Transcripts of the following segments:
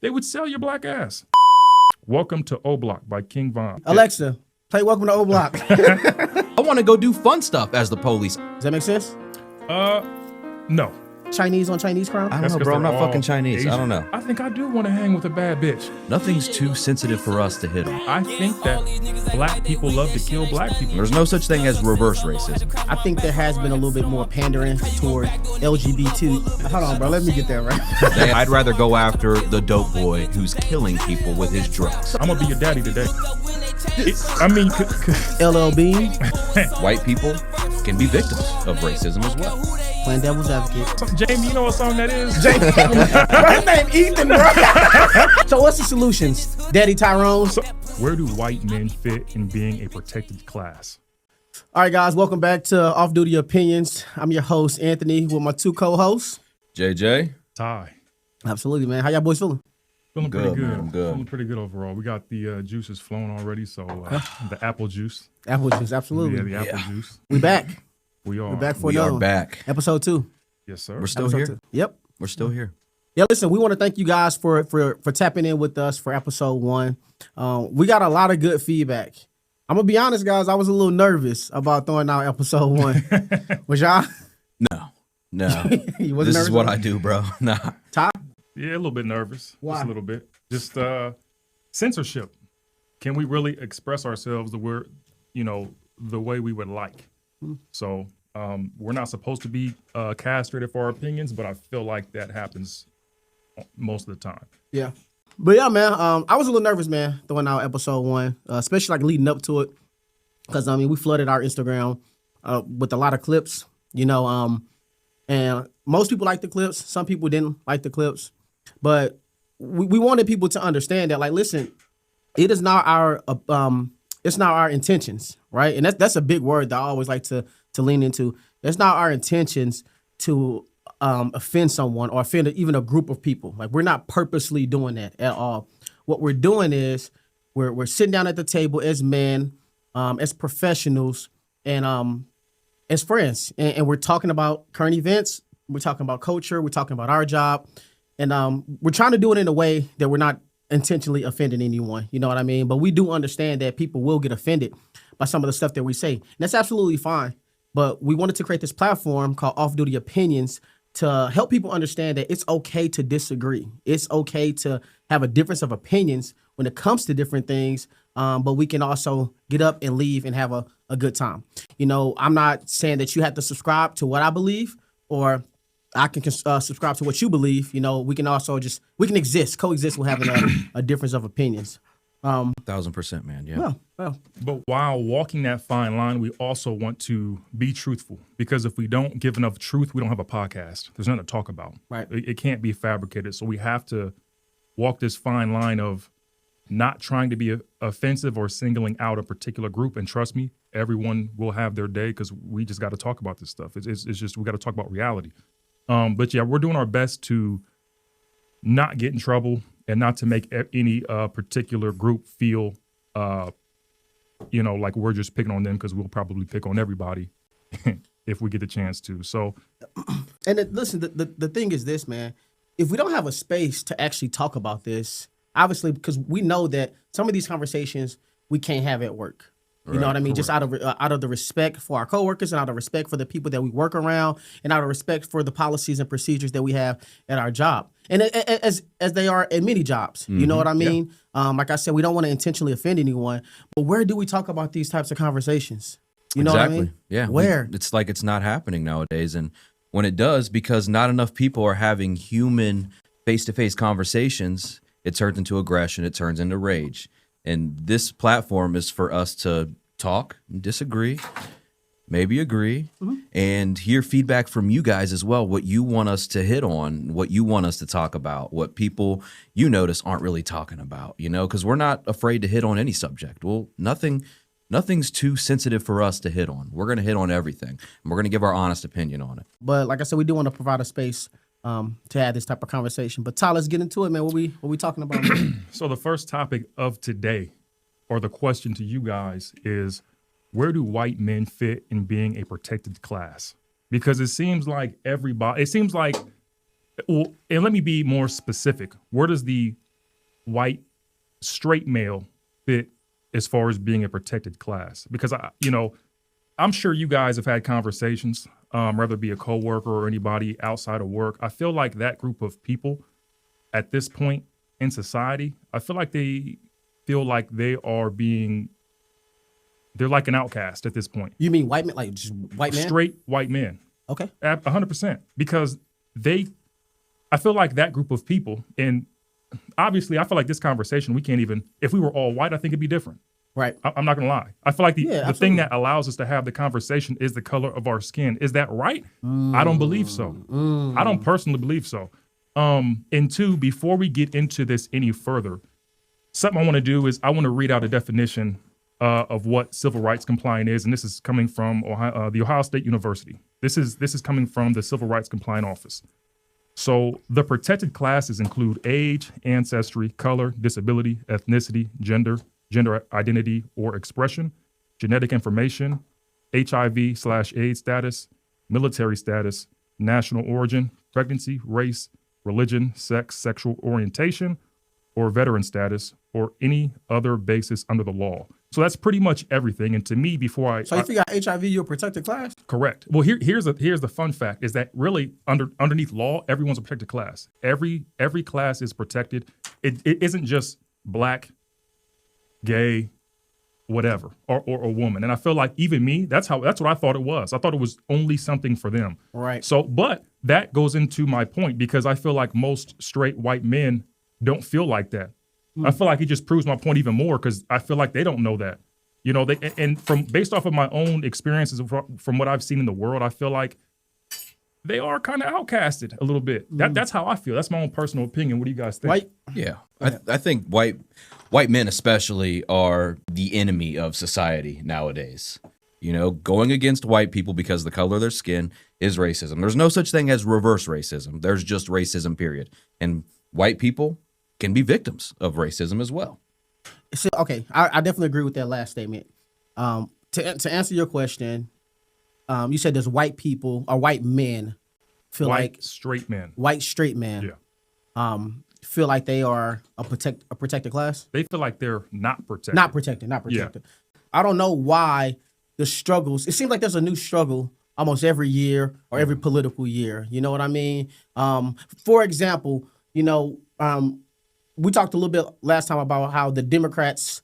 they would sell your black ass. Welcome to O Block by King Von. Alexa, play Welcome to O Block. I want to go do fun stuff as the police. Does that make sense? No. Chinese on Chinese crime? I don't That's know, 'cause bro. I'm they're not all fucking Chinese. Asian. I don't know. I think I do want to hang with a bad bitch. Nothing's too sensitive for us to hit on. I think that black people love to kill black people. There's no such thing as reverse racism. I think there has been a little bit more pandering toward LGBT. Hold on, bro. Let me get that right. I'd rather go after the dope boy who's killing people with his drugs. I'm gonna be your daddy today. LL Bean, White people can be victims of racism as well. playing devil's advocate. Jamie, you know what song that is? Bro, his name Ethan, bro. So what's the solutions? Daddy Tyrone? Where do white men fit in being a protected class? All right, guys, welcome back to Off Duty Opinions. I'm your host, Anthony, with my two co-hosts. JJ? Ty. Absolutely, man. How y'all boys feeling? Feeling Good, pretty good. man, I'm good. Feeling pretty good overall. We got the juices flowing already, so the apple juice. Apple juice, absolutely. Yeah, the apple juice. We back. We are. We're back for We another are one. back. Episode 2. Yes, sir. We're still Episode here. 2. Yep. We're still here. Yeah, listen, we want to thank you guys for tapping in with us for episode 1. We got a lot of good feedback. I'm going to be honest, guys. I was a little nervous about throwing out episode 1. Was y'all? No. You wasn't This is nervous what about I it? do, bro. Nah. Ty? Yeah, a little bit nervous. Why? Just a little bit. Just censorship. Can we really express ourselves the way we would like? So we're not supposed to be castrated for our opinions, but I feel like that happens most of the time. Yeah. But yeah, man, I was a little nervous, man, throwing out episode 1, especially like leading up to it. Because, I mean, we flooded our Instagram with a lot of clips, and most people like the clips. Some people didn't like the clips. But we wanted people to understand that, like, listen, it is not our it's not our intentions, right? And that's a big word that I always like to lean into. It's not our intentions to offend someone or offend even a group of people. Like, we're not purposely doing that at all. What we're doing is we're sitting down at the table as men, as professionals, and as friends, and we're talking about current events. We're talking about culture. We're talking about our job, and we're trying to do it in a way that we're not intentionally offending anyone. You know what I mean? But we do understand that people will get offended by some of the stuff that we say. And that's absolutely fine. But we wanted to create this platform called Off Duty Opinions to help people understand that it's okay to disagree. It's okay to have a difference of opinions when it comes to different things. But we can also get up and leave and have a good time. I'm not saying that you have to subscribe to what I believe, or I can subscribe to what you believe. We can also coexist with having a difference of opinions. 1,000%, man. Yeah. Well, But while walking that fine line, we also want to be truthful, because if we don't give enough truth, we don't have a podcast. There's nothing to talk about. Right. It can't be fabricated. So we have to walk this fine line of not trying to be offensive or singling out a particular group. And trust me, everyone will have their day, because we just got to talk about this stuff. It's just, we got to talk about reality. But yeah, we're doing our best to not get in trouble and not to make any particular group feel, like we're just picking on them, because we'll probably pick on everybody if we get the chance to. So, and listen, the thing is this, man. If we don't have a space to actually talk about this, obviously, because we know that some of these conversations we can't have at work. You know what I mean? Just out of the respect for our coworkers, and out of respect for the people that we work around, and out of respect for the policies and procedures that we have at our job, and as they are at many jobs. You know what I mean? Yeah. Like I said, we don't want to intentionally offend anyone, but where do we talk about these types of conversations? You know what I mean? Yeah. Where? It's like it's not happening nowadays, and when it does, because not enough people are having human face-to-face conversations, it turns into aggression. It turns into rage. And this platform is for us to talk, disagree, maybe agree, and hear feedback from you guys as well, what you want us to hit on, what you want us to talk about, what people you notice aren't really talking about, because we're not afraid to hit on any subject. Well, nothing's too sensitive for us to hit on. We're going to hit on everything, and we're going to give our honest opinion on it. But like I said, we do want to provide a space to have this type of conversation. But Ty, let's get into it, man. What we talking about? So the first topic of today, or the question to you guys, is where do white men fit in being a protected class? Because it seems like and let me be more specific. Where does the white straight male fit as far as being a protected class? Because I'm sure you guys have had conversations, whether it be a coworker or anybody outside of work. I feel like that group of people at this point in society, I feel like they are being, they're like an outcast at this point. You mean white men, like just white men? Straight white men. Okay. 100%. Because I feel like that group of people, and obviously I feel like this conversation, we can't even, if we were all white, I think it'd be different. Right. I'm not gonna lie. I feel like the thing absolutely. that allows us to have the conversation is the color of our skin. Is that right? I don't believe so. I don't personally believe so. And two, before we get into this any further, something I want to do is I want to read out a definition of what civil rights compliant is, and this is coming from the Ohio State University. This is coming from the Civil Rights Compliant Office. So the protected classes include age, ancestry, color, disability, ethnicity, gender identity or expression, genetic information, HIV/AIDS status, military status, national origin, pregnancy, race, religion, sex, sexual orientation, or veteran status, or any other basis under the law. So that's pretty much everything. And to me, So if you got HIV, you're a protected class? correct. Well, here's the fun fact is that really underneath law, everyone's a protected class. Every class is protected. It isn't just black, gay, whatever, or a woman. And I feel like even me, that's what I thought it was. I thought it was only something for them. Right. So, but that goes into my point because I feel like most straight white men don't feel like that. I feel like it just proves my point even more because I feel like they don't know that. Based off of my own experiences from what I've seen in the world, I feel like they are kind of outcasted a little bit. That's how I feel. That's my own personal opinion. What do you guys think? White? Yeah, I think white men especially are the enemy of society nowadays. Going against white people because the color of their skin is racism. There's no such thing as reverse racism. There's just racism, period. And white people can be victims of racism as well. So, okay, I definitely agree with that last statement. To answer your question, you said there's white people or white men feel White like straight men. white straight men Yeah. feel like they are a protected class. They feel like they're not protected. Not protected. I don't know why the struggles. It seems like there's a new struggle almost every year or every political year. You know what I mean? For example, we talked a little bit last time about how the Democrats,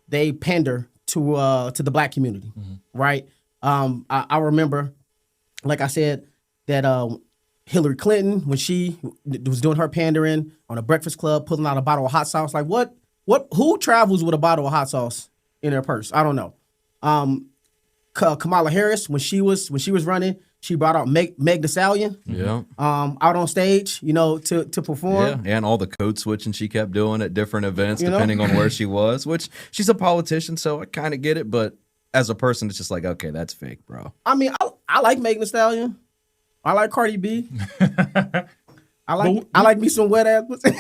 they pander to the black community, right? I remember, like I said, that Hillary Clinton, when she was doing her pandering on a Breakfast Club, pulling out a bottle of hot sauce, like who travels with a bottle of hot sauce in their purse? I don't know. Kamala Harris, when she was running, she brought out Meg Thee Stallion, out on stage, to perform. Yeah, and all the code switching she kept doing at different events, depending on where she was. Which she's a politician, so I kind of get it. But as a person, it's just like, okay, that's fake, bro. I mean, I like Meg Thee Stallion. I like Cardi B. I like me some wet ass pussy.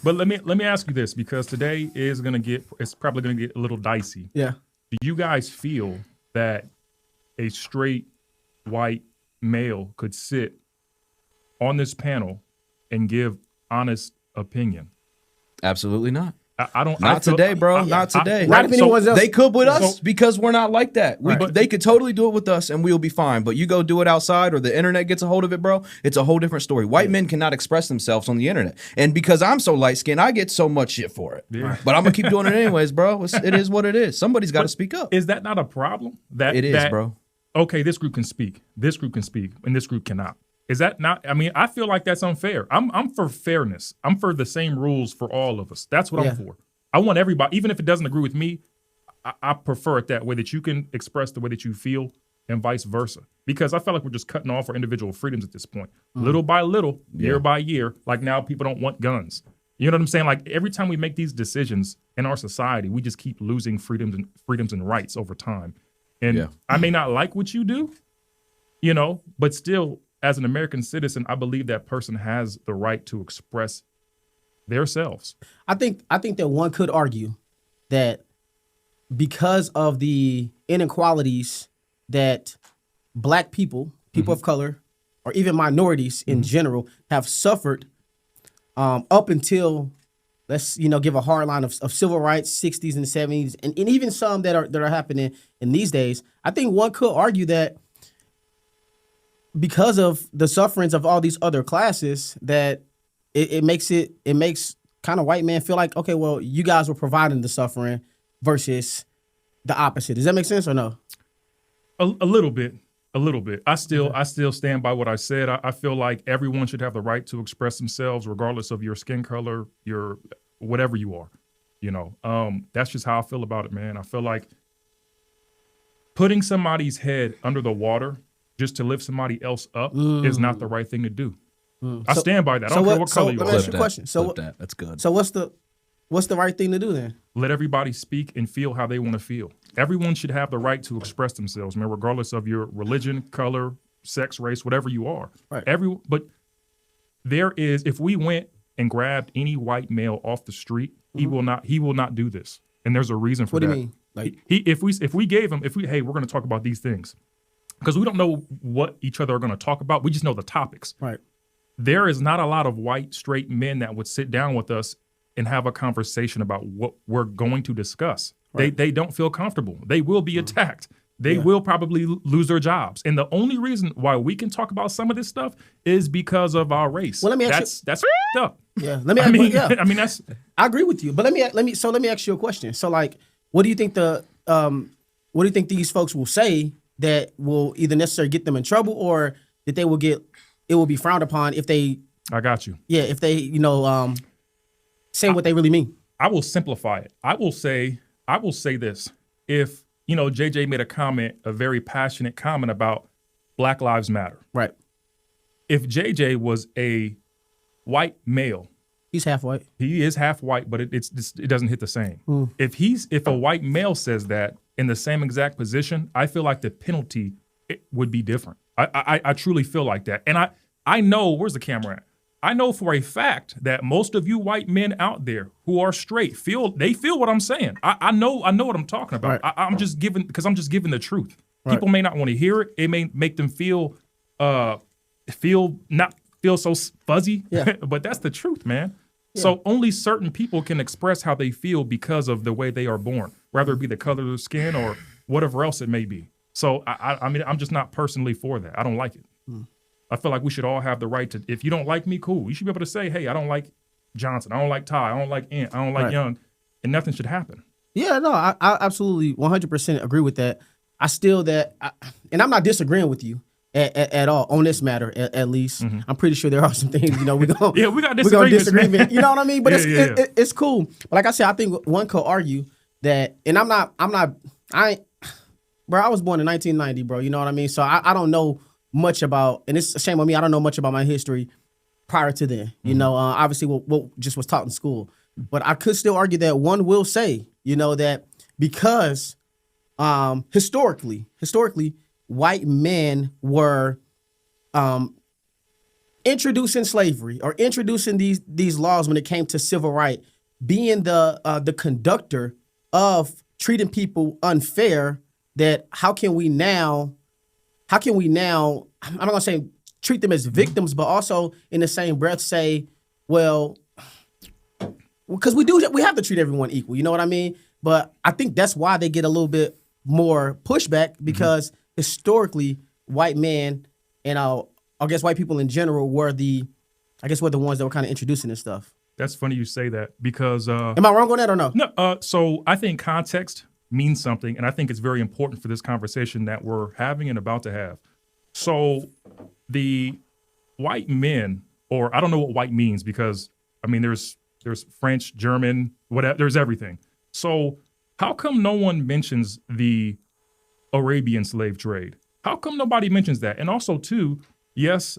But let me ask you this because today it's probably gonna get a little dicey. Yeah. Do you guys feel that a straight white male could sit on this panel and give honest opinion? Absolutely not. I don't. Not today, bro. Not today. Not if anyone's else. They could with us because we're not like that. Right. They could totally do it with us and we'll be fine. But you go do it outside or the internet gets a hold of it, bro, it's a whole different story. White men cannot express themselves on the internet. And because I'm so light skinned, I get so much shit for it. Yeah. But I'm going to keep doing it anyways, bro. It is what it is. Somebody's got to speak up. Is that not a problem? It is, bro. Okay, this group can speak. This group can speak, and this group cannot. Is that not? I mean, I feel like that's unfair. I'm for fairness. I'm for the same rules for all of us. That's what I'm for. I want everybody, even if it doesn't agree with me, I prefer it that way, that you can express the way that you feel and vice versa. Because I feel like we're just cutting off our individual freedoms at this point. Little by little, year by year, like now people don't want guns. You know what I'm saying? Like every time we make these decisions in our society, we just keep losing freedoms and rights over time. And I may not like what you do, but still, as an American citizen, I believe that person has the right to express themselves. I think that one could argue that because of the inequalities that black people of color, or even minorities in general have suffered up until let's give a hard line of civil rights, 60s and 70s, and even some that are happening in these days. I think one could argue that because of the sufferings of all these other classes, that it makes kind of white men feel like, okay, well, you guys were providing the suffering versus the opposite. Does that make sense or no? A little bit. I still stand by what I said. I feel like everyone should have the right to express themselves, regardless of your skin color, your whatever you are. That's just how I feel about it, man. I feel like putting somebody's head under the water just to lift somebody else up is not the right thing to do. I stand by that. I don't care what color you let me are. ask you a question. That's good. So what's the right thing to do then? Let everybody speak and feel how they want to feel. Everyone should have the right to express themselves, man, regardless of your religion, color, sex, race, whatever you are. Right. But if we went and grabbed any white male off the street, he will not do this. And there's a reason for that. What do you mean? Like, if we gave him, hey, we're going to talk about these things, because we don't know what each other are going to talk about. We just know the topics. right. There is not a lot of white straight men that would sit down with us and have a conversation about what we're going to discuss. Right. They don't feel comfortable. They will be attacked. They will probably lose their jobs. And the only reason why we can talk about some of this stuff is because of our race. Well, let me ask that's up. Yeah. I mean, that's I agree with you, but let me ask you a question. So, like, what do you think these folks will say that will either necessarily get them in trouble, or that it will be frowned upon if they I got you. if they say what they really mean? I will simplify it. I will say this. If, JJ made a very passionate comment about Black Lives Matter. Right. If JJ was a white male, He's half white. he is half white, but it doesn't hit the same. If a white male says that in the same exact position, I feel like the penalty would be different. I truly feel like that. And I know, where's the camera at? I know for a fact that most of you white men out there who are straight feel what I'm saying. I know what I'm talking about. Right. I'm just giving the truth. Right. People may not want to hear it. It may make them feel not so fuzzy, Yeah. but that's the truth, man. So only certain people can express how they feel because of the way they are born, whether it be the color of their skin or whatever else it may be. So I mean, I'm just not personally for that. I don't like it. I feel like we should all have the right to, if you don't like me, cool. You should be able to say, hey, I don't like Johnson. I don't like Ty. I don't like Ant. I don't like Right. Young. And nothing should happen. Yeah, no, I absolutely 100% agree with that. And I'm not disagreeing with you at all on this matter, at least. I'm pretty sure there are some things, we go. Yeah, we got We're gonna disagreements, disagree, man. you know what I mean? But Yeah, it's cool. But like I said, I think one could argue that, and I was born in 1990, bro. You know what I mean? So I don't know much about, and it's a shame on me, I don't know much about my history prior to then. Obviously what just was taught in school. But I could still argue that one will say, that because historically, white men were introducing slavery or introducing these laws when it came to civil rights, being the conductor of treating people unfair, that how can we now, I'm not gonna say treat them as victims, but also in the same breath say, well, because we have to treat everyone equal, you know what I mean? But I think that's why they get a little bit more pushback, because historically white men and I guess white people in general were the ones that were kind of introducing this stuff. That's funny you say that, because Am I wrong on that or no? no. So I think context means something, and I think it's very important for this conversation that we're having and about to have. So the white men, or I don't know what white means, because I mean there's French, German, whatever, there's everything. So how come no one mentions the Arabian slave trade? How come nobody mentions that? And also too, yes,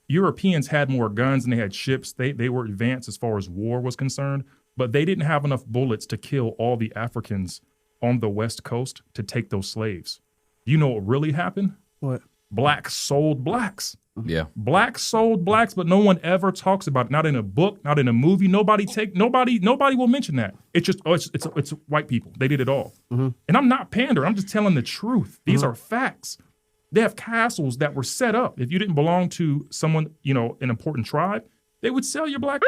Europeans had more guns and they had ships. They were advanced as far as war was concerned, but they didn't have enough bullets to kill all the Africans on the West Coast to take those slaves. You know what really happened? What? Blacks sold blacks. Yeah. Blacks sold blacks, but no one ever talks about it. Not in a book, not in a movie. Nobody will mention that. It's just it's white people. They did it all. And I'm not pandering. I'm just telling the truth. These are facts. They have castles that were set up. If you didn't belong to someone, an important tribe, they would sell your black.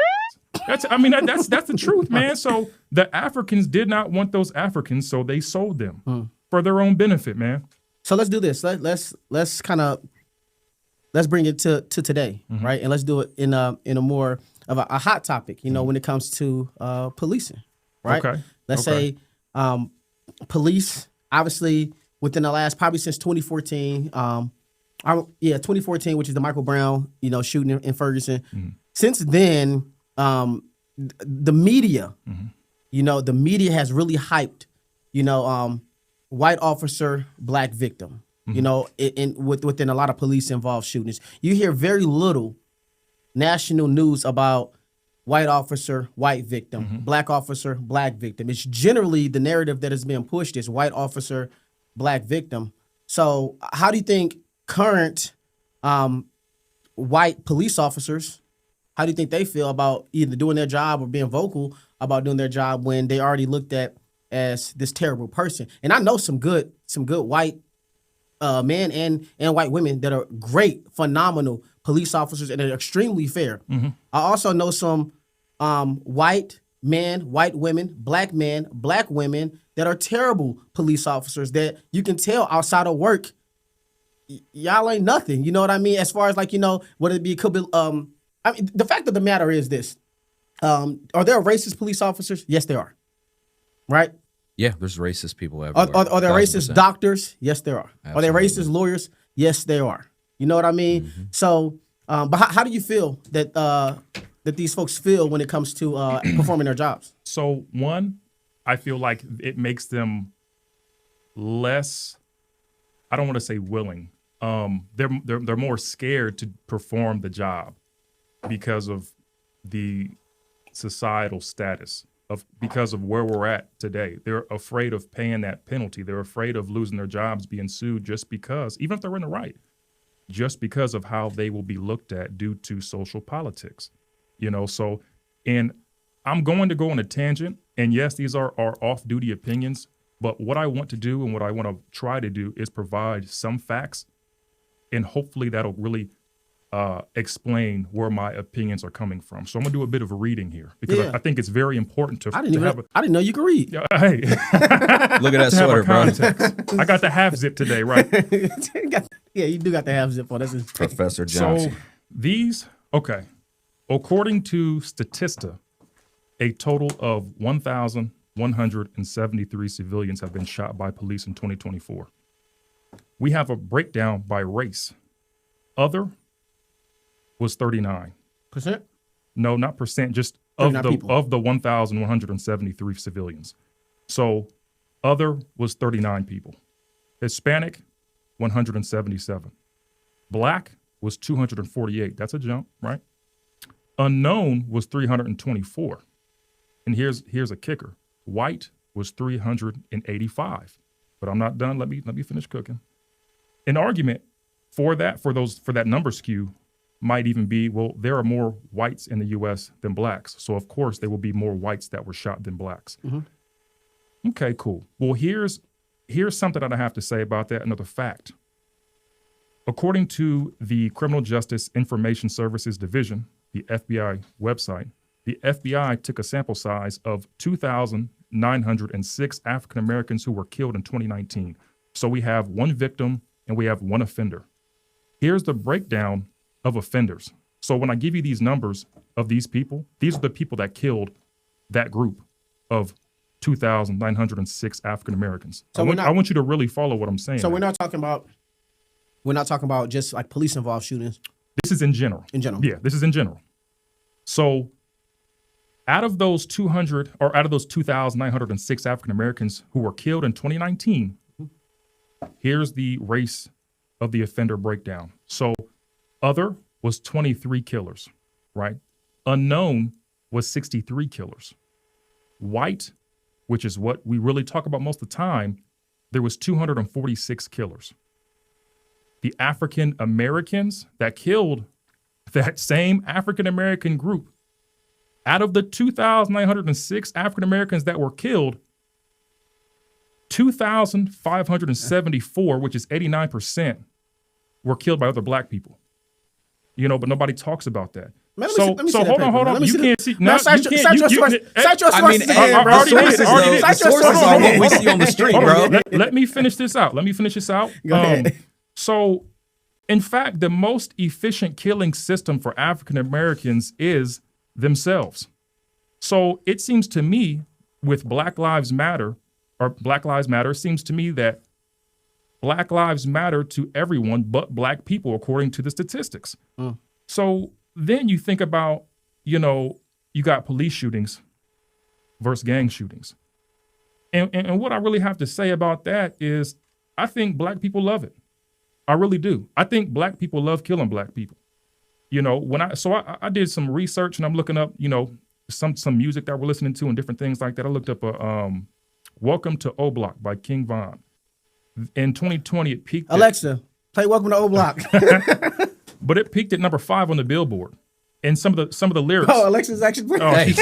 That's the truth, man. So the Africans did not want those Africans, so they sold them for their own benefit, man. So let's do this. Let's kind of bring it to today, right? And let's do it in a more of a hot topic, when it comes to policing, right? Okay. Let's say police, obviously, within the last probably since 2014, 2014, which is the Michael Brown, shooting in Ferguson. Since then, the media, the media has really hyped, white officer, black victim. Within a lot of police involved shootings, you hear very little national news about white officer, white victim, black officer, black victim. It's generally the narrative that is being pushed is white officer, black victim. So how do you think current white police officers, how do you think they feel about either doing their job or being vocal about doing their job when they already looked at as this terrible person? And I know some good white men and white women that are great, phenomenal police officers and are extremely fair. I also know some white men, white women, black men, black women that are terrible police officers that you can tell outside of work, y'all ain't nothing. You know what I mean? As far as whether it be, could be, the fact of the matter is this, are there racist police officers? Yes, there are. Right? Yeah, there's racist people everywhere. Are there 1000%. racist doctors? Yes, there are. Absolutely. Are there racist lawyers? Yes, there are. You know what I mean? So, but how do you feel that these folks feel when it comes to performing their jobs? So one, I feel like it makes them less, I don't want to say willing. They're more scared to perform the job because of the societal status. Because of where we're at today. They're afraid of paying that penalty. They're afraid of losing their jobs, being sued just because, even if they're in the right, just because of how they will be looked at due to social politics. So, and I'm going to go on a tangent, and yes, these are off-duty opinions, but what I want to do and what I want to try to do is provide some facts, and hopefully that'll really explain where my opinions are coming from. So I'm gonna do a bit of a reading here because I think it's very important to I didn't know you could read. Hey, Look at that to have sweater, a bro. context. I got the half zip today, right? Yeah, you do got the half zip on. That's Professor So Johnson. according to Statista, a total of 1,173 civilians have been shot by police in 2024. We have a breakdown by race. Other was 39%. No, not percent, just of the 1,173 civilians. So other was 39 people. Hispanic, 177. Black was 248. That's a jump, right? Unknown was 324. And here's a kicker. White was 385. But I'm not done. Let me finish cooking. An argument for that number skew might even be, well, there are more whites in the U.S. than blacks. So, of course, there will be more whites that were shot than blacks. Okay, cool. Well, here's something that I have to say about that, another fact. According to the Criminal Justice Information Services Division, the FBI website, the FBI took a sample size of 2,906 African Americans who were killed in 2019. So we have one victim and we have one offender. Here's the breakdown of offenders. So when I give you these numbers of these people, these are the people that killed that group of 2,906 African Americans. So I want you to really follow what I'm saying. So we're not talking about just like police involved shootings. This is in general. In general. Yeah, this is in general. So out of those 2,906 African Americans who were killed in 2019, here's the race of the offender breakdown. So other was 23 killers, right? Unknown was 63 killers. White, which is what we really talk about most of the time, there was 246 killers. The African Americans that killed that same African American group, out of the 2,906 African Americans that were killed, 2,574, which is 89%, were killed by other black people. But nobody talks about that. Man, So let me see that hold paper, on, hold man. on. Let me You see can't the- see. Man, No, cite you your can't. sources. Cite your I sources mean, again, hey, bro. the already did. sources, Already though, did. the Cite your sources sources are what again. we see on the street, Hold on, bro. let me finish this out. Let me finish this out. Go ahead. So, in fact, the most efficient killing system for African Americans is themselves. So it seems to me with Black Lives Matter, it seems to me that Black Lives Matter to everyone but Black people, according to the statistics. So then you think about, you got police shootings versus gang shootings. And what I really have to say about that is I think Black people love it. I really do. I think Black people love killing Black people. I did some research and I'm looking up, some music that we're listening to and different things like that. I looked up Welcome to O Block by King Von. In 2020, it peaked. Alexa, play Welcome to O Block. But it peaked at number 5 on the Billboard. And some of the lyrics. Oh, Alexa's actually playing. Oh, Hey.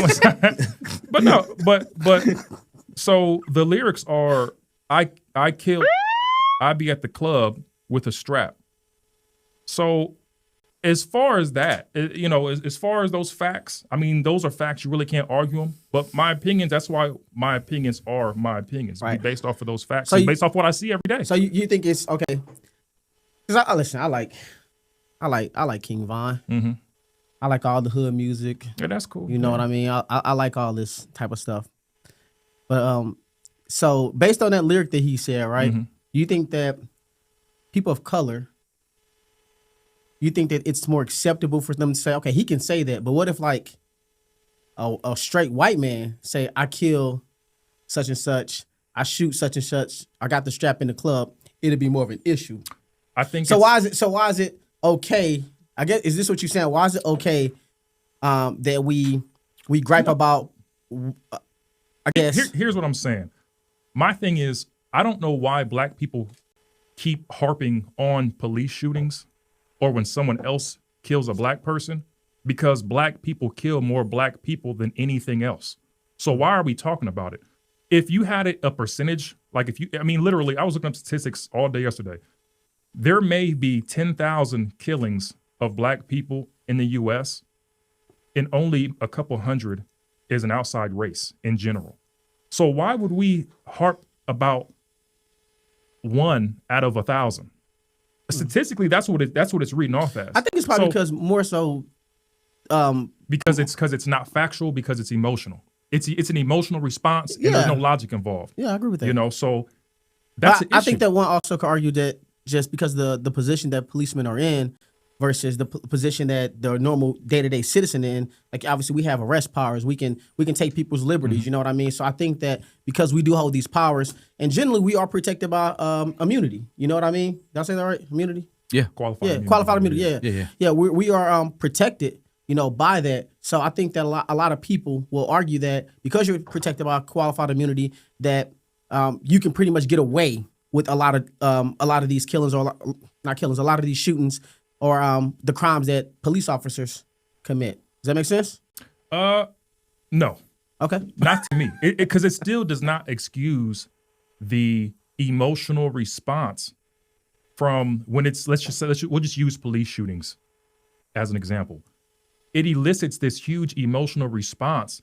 but so the lyrics are I be at the club with a strap. So as far as that, as far as those facts, I mean, those are facts. You really can't argue them. But my opinions, that's why my opinions are my opinions. Right. Based off of those facts, So and you- based off what I see every day. So you think it's okay? Because I like King Von. Mm-hmm. I like all the hood music. Yeah, that's cool. You know what I mean? I like all this type of stuff. But so based on that lyric that he said, right? Mm-hmm. You think that people of color, you think that it's more acceptable for them to say, okay, he can say that, but what if like a straight white man say, I kill such and such, I shoot such and such, I got the strap in the club, it'd be more of an issue. I think So it's- why is it okay? I guess is this what you're saying? Why is it okay that we gripe about? I guess Here's what I'm saying. My thing is, I don't know why Black people keep harping on police shootings or when someone else kills a Black person, because Black people kill more Black people than anything else. So why are we talking about it? If you had a percentage, like literally, I was looking up statistics all day yesterday. There may be 10,000 killings of Black people in the U.S., and only a couple hundred is an outside race in general. So why would we harp about 1 out of 1,000? Statistically, that's what it's reading off as. I think it's probably So- because more so. because it's not factual, because it's emotional. It's an emotional response, and there's Yeah. no logic involved. Yeah, I agree with that. So that's But the I issue. think that one also could argue that just because the position that policemen are in versus the position that the normal day-to-day citizen in, like obviously we have arrest powers, we can take people's liberties, you know what I mean? So I think that because we do hold these powers, and generally we are protected by immunity, you know what I mean? Did I say that right? Immunity? Yeah. qualified Qualified immunity. Yeah, Yeah, yeah. yeah. We are protected, by that. So I think that a lot of people will argue that because you're protected by qualified immunity, that you can pretty much get away with a lot of these killings, or not killings, a lot of these shootings, or the crimes that police officers commit. Does that make sense? No, Okay. not to me, because it still does not excuse the emotional response from when it's we'll just use police shootings as an example. It elicits this huge emotional response,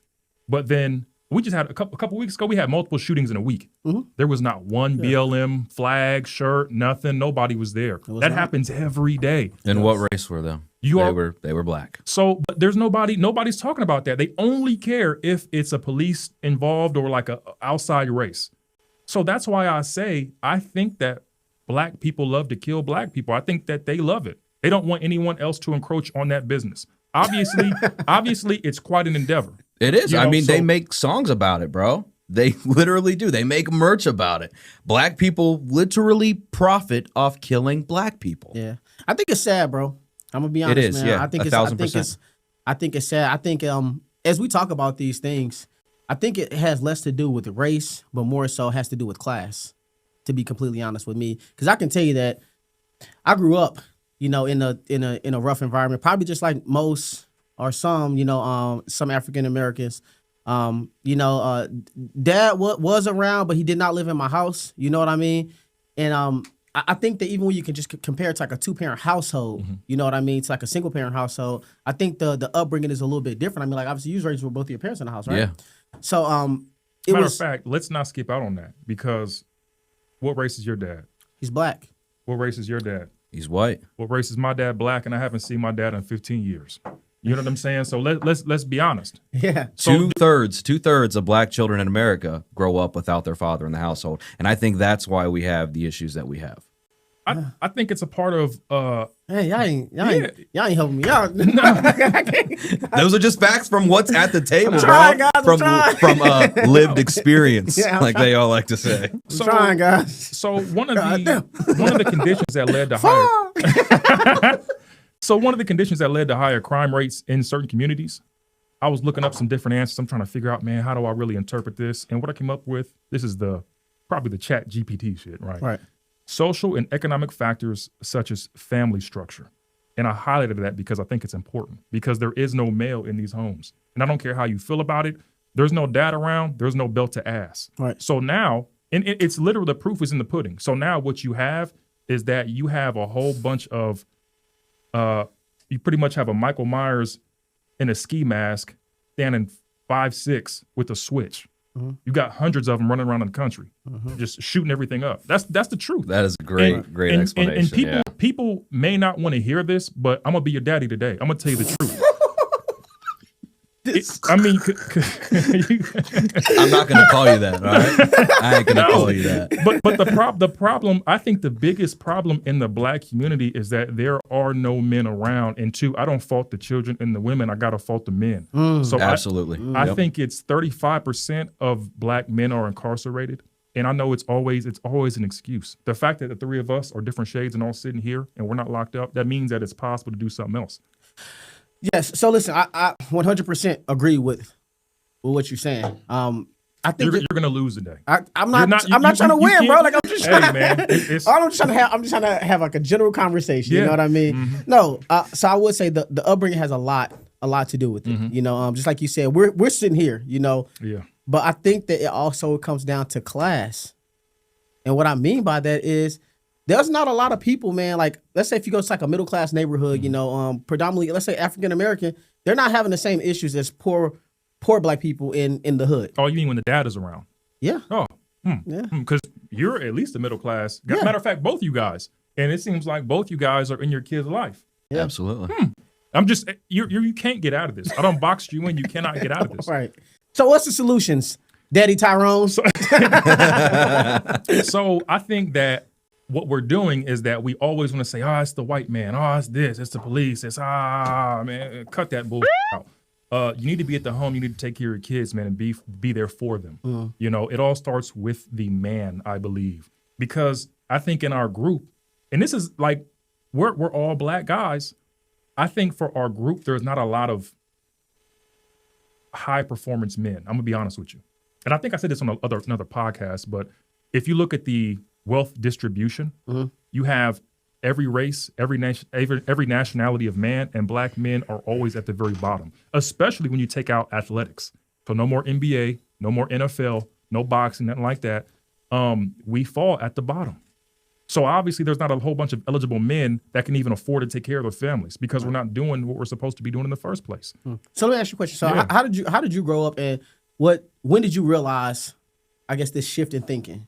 but then we just had a couple weeks ago, we had multiple shootings in a week. There was not one BLM flag, shirt, nothing. Nobody was there. was That not. happens every day. And what race were them? You are- They were Black. So, but there's nobody's talking about that. They only care if it's a police involved or like a outside race. So that's why I say I think that Black people love to kill Black people. I think that they love it. They don't want anyone else to encroach on that business. Obviously, it's quite an endeavor. It is. You I know, mean, they so- make songs about it, bro. They literally do. They make merch about it. Black people literally profit off killing Black people. Yeah, I think it's sad, bro. I'm gonna be honest, is, man. yeah, I think 1,000%. I think it's sad. I think as we talk about these things, I think it has less to do with race, but more so has to do with class. To be completely honest with me, because I can tell you that I grew up, in a rough environment, probably just like most or some, some African Americans. Dad was around, but he did not live in my house. You know what I mean? And I think that even when you can just compare it to like a 2-parent household, you know what I mean? It's like a single parent household. I think the upbringing is a little bit different. I mean, like obviously you was raised with both of your parents in the house, right? Yeah. So it Matter was of fact, let's not skip out on that because what race is your dad? he's black. What race is your dad? He's white. What race is my dad? Black, and I haven't seen my dad in 15 years. You know what I'm saying? So let's be honest. Yeah. Two thirds of black children in America grow up without their father in the household, and I think that's why we have the issues that we have. I think it's a part of Hey, y'all ain't helping me out. Those are just facts from what's at the table, trying, bro. guys, I'm From lived experience, Yeah, I'm like they all like to say. I'm trying, guys. So one of the conditions that led to higher one of the conditions that led to higher crime rates in certain communities, I was looking up some different answers. I'm trying to figure out, man, how do I really interpret this? And what I came up with, this is probably the chat GPT shit, right? Right. Social and economic factors such as family structure. And I highlighted that because I think it's important because there is no male in these homes. And I don't care how you feel about it. There's no dad around. There's no belt to ass. Right. So now, and it's literally the proof is in the pudding. So now what you have is that you have a whole bunch of, you pretty much have a Michael Myers in a ski mask standing 5'6" with a switch. You got hundreds of them running around in the country, just shooting everything up. That's the truth. That is a great explanation. And people may not want to hear this, but I'm gonna be your daddy today. I'm gonna tell you the truth. I'm not gonna call you that. All right, I ain't gonna call you that. But the problem, I think the biggest problem in the black community is that there are no men around. And two, I don't fault the children and the women. I gotta fault the men. So Absolutely. I think it's 35% of black men are incarcerated. And I know it's always an excuse. The fact that the three of us are different shades and all sitting here and we're not locked up, that means that it's possible to do something else. Yes. So listen, I 100% agree with what you're saying. I think You're gonna lose today. I'm not trying to win, bro. Like I'm just trying. Hey, man, I'm just trying to have like a general conversation. You know what I mean? No. So I would say the upbringing has a lot to do with it. You know, just like you said, we're sitting here. You know. Yeah. But I think that it also comes down to class, and what I mean by that is there's not a lot of people, man. Like, let's say if you go to like a middle class neighborhood, you know, predominantly, let's say African American, they're not having the same issues as poor black people in the hood. Oh, you mean when the dad is around? Yeah. Oh, Yeah. Because you're at least a middle class. Yeah. Matter of fact, both you guys, and it seems like both you guys are in your kid's life. Yeah. Absolutely. I'm just you can't get out of this. I don't box you in. You cannot get out of this. Right. So what's the solutions, Daddy Tyrone? So I think that what we're doing is that we always want to say, oh, it's the white man. Oh, it's this. It's the police. It's, man, cut that bullshit out. You need to be at the home. You need to take care of your kids, man, and be there for them. You know, it all starts with the man, I believe. Because I think in our group, and this is like, we're all black guys. I think for our group, there's not a lot of high performance men. I'm gonna be honest with you. And I think I said this on another podcast, but if you look at the wealth distribution, you have every race, every nationality of man, and black men are always at the very bottom, especially when you take out athletics. So no more NBA, no more NFL, no boxing, nothing like that. We fall at the bottom. So obviously there's not a whole bunch of eligible men that can even afford to take care of their families because we're not doing what we're supposed to be doing in the first place. So let me ask you a question. So Yeah. how did you grow up, and when did you realize, I guess, this shift in thinking?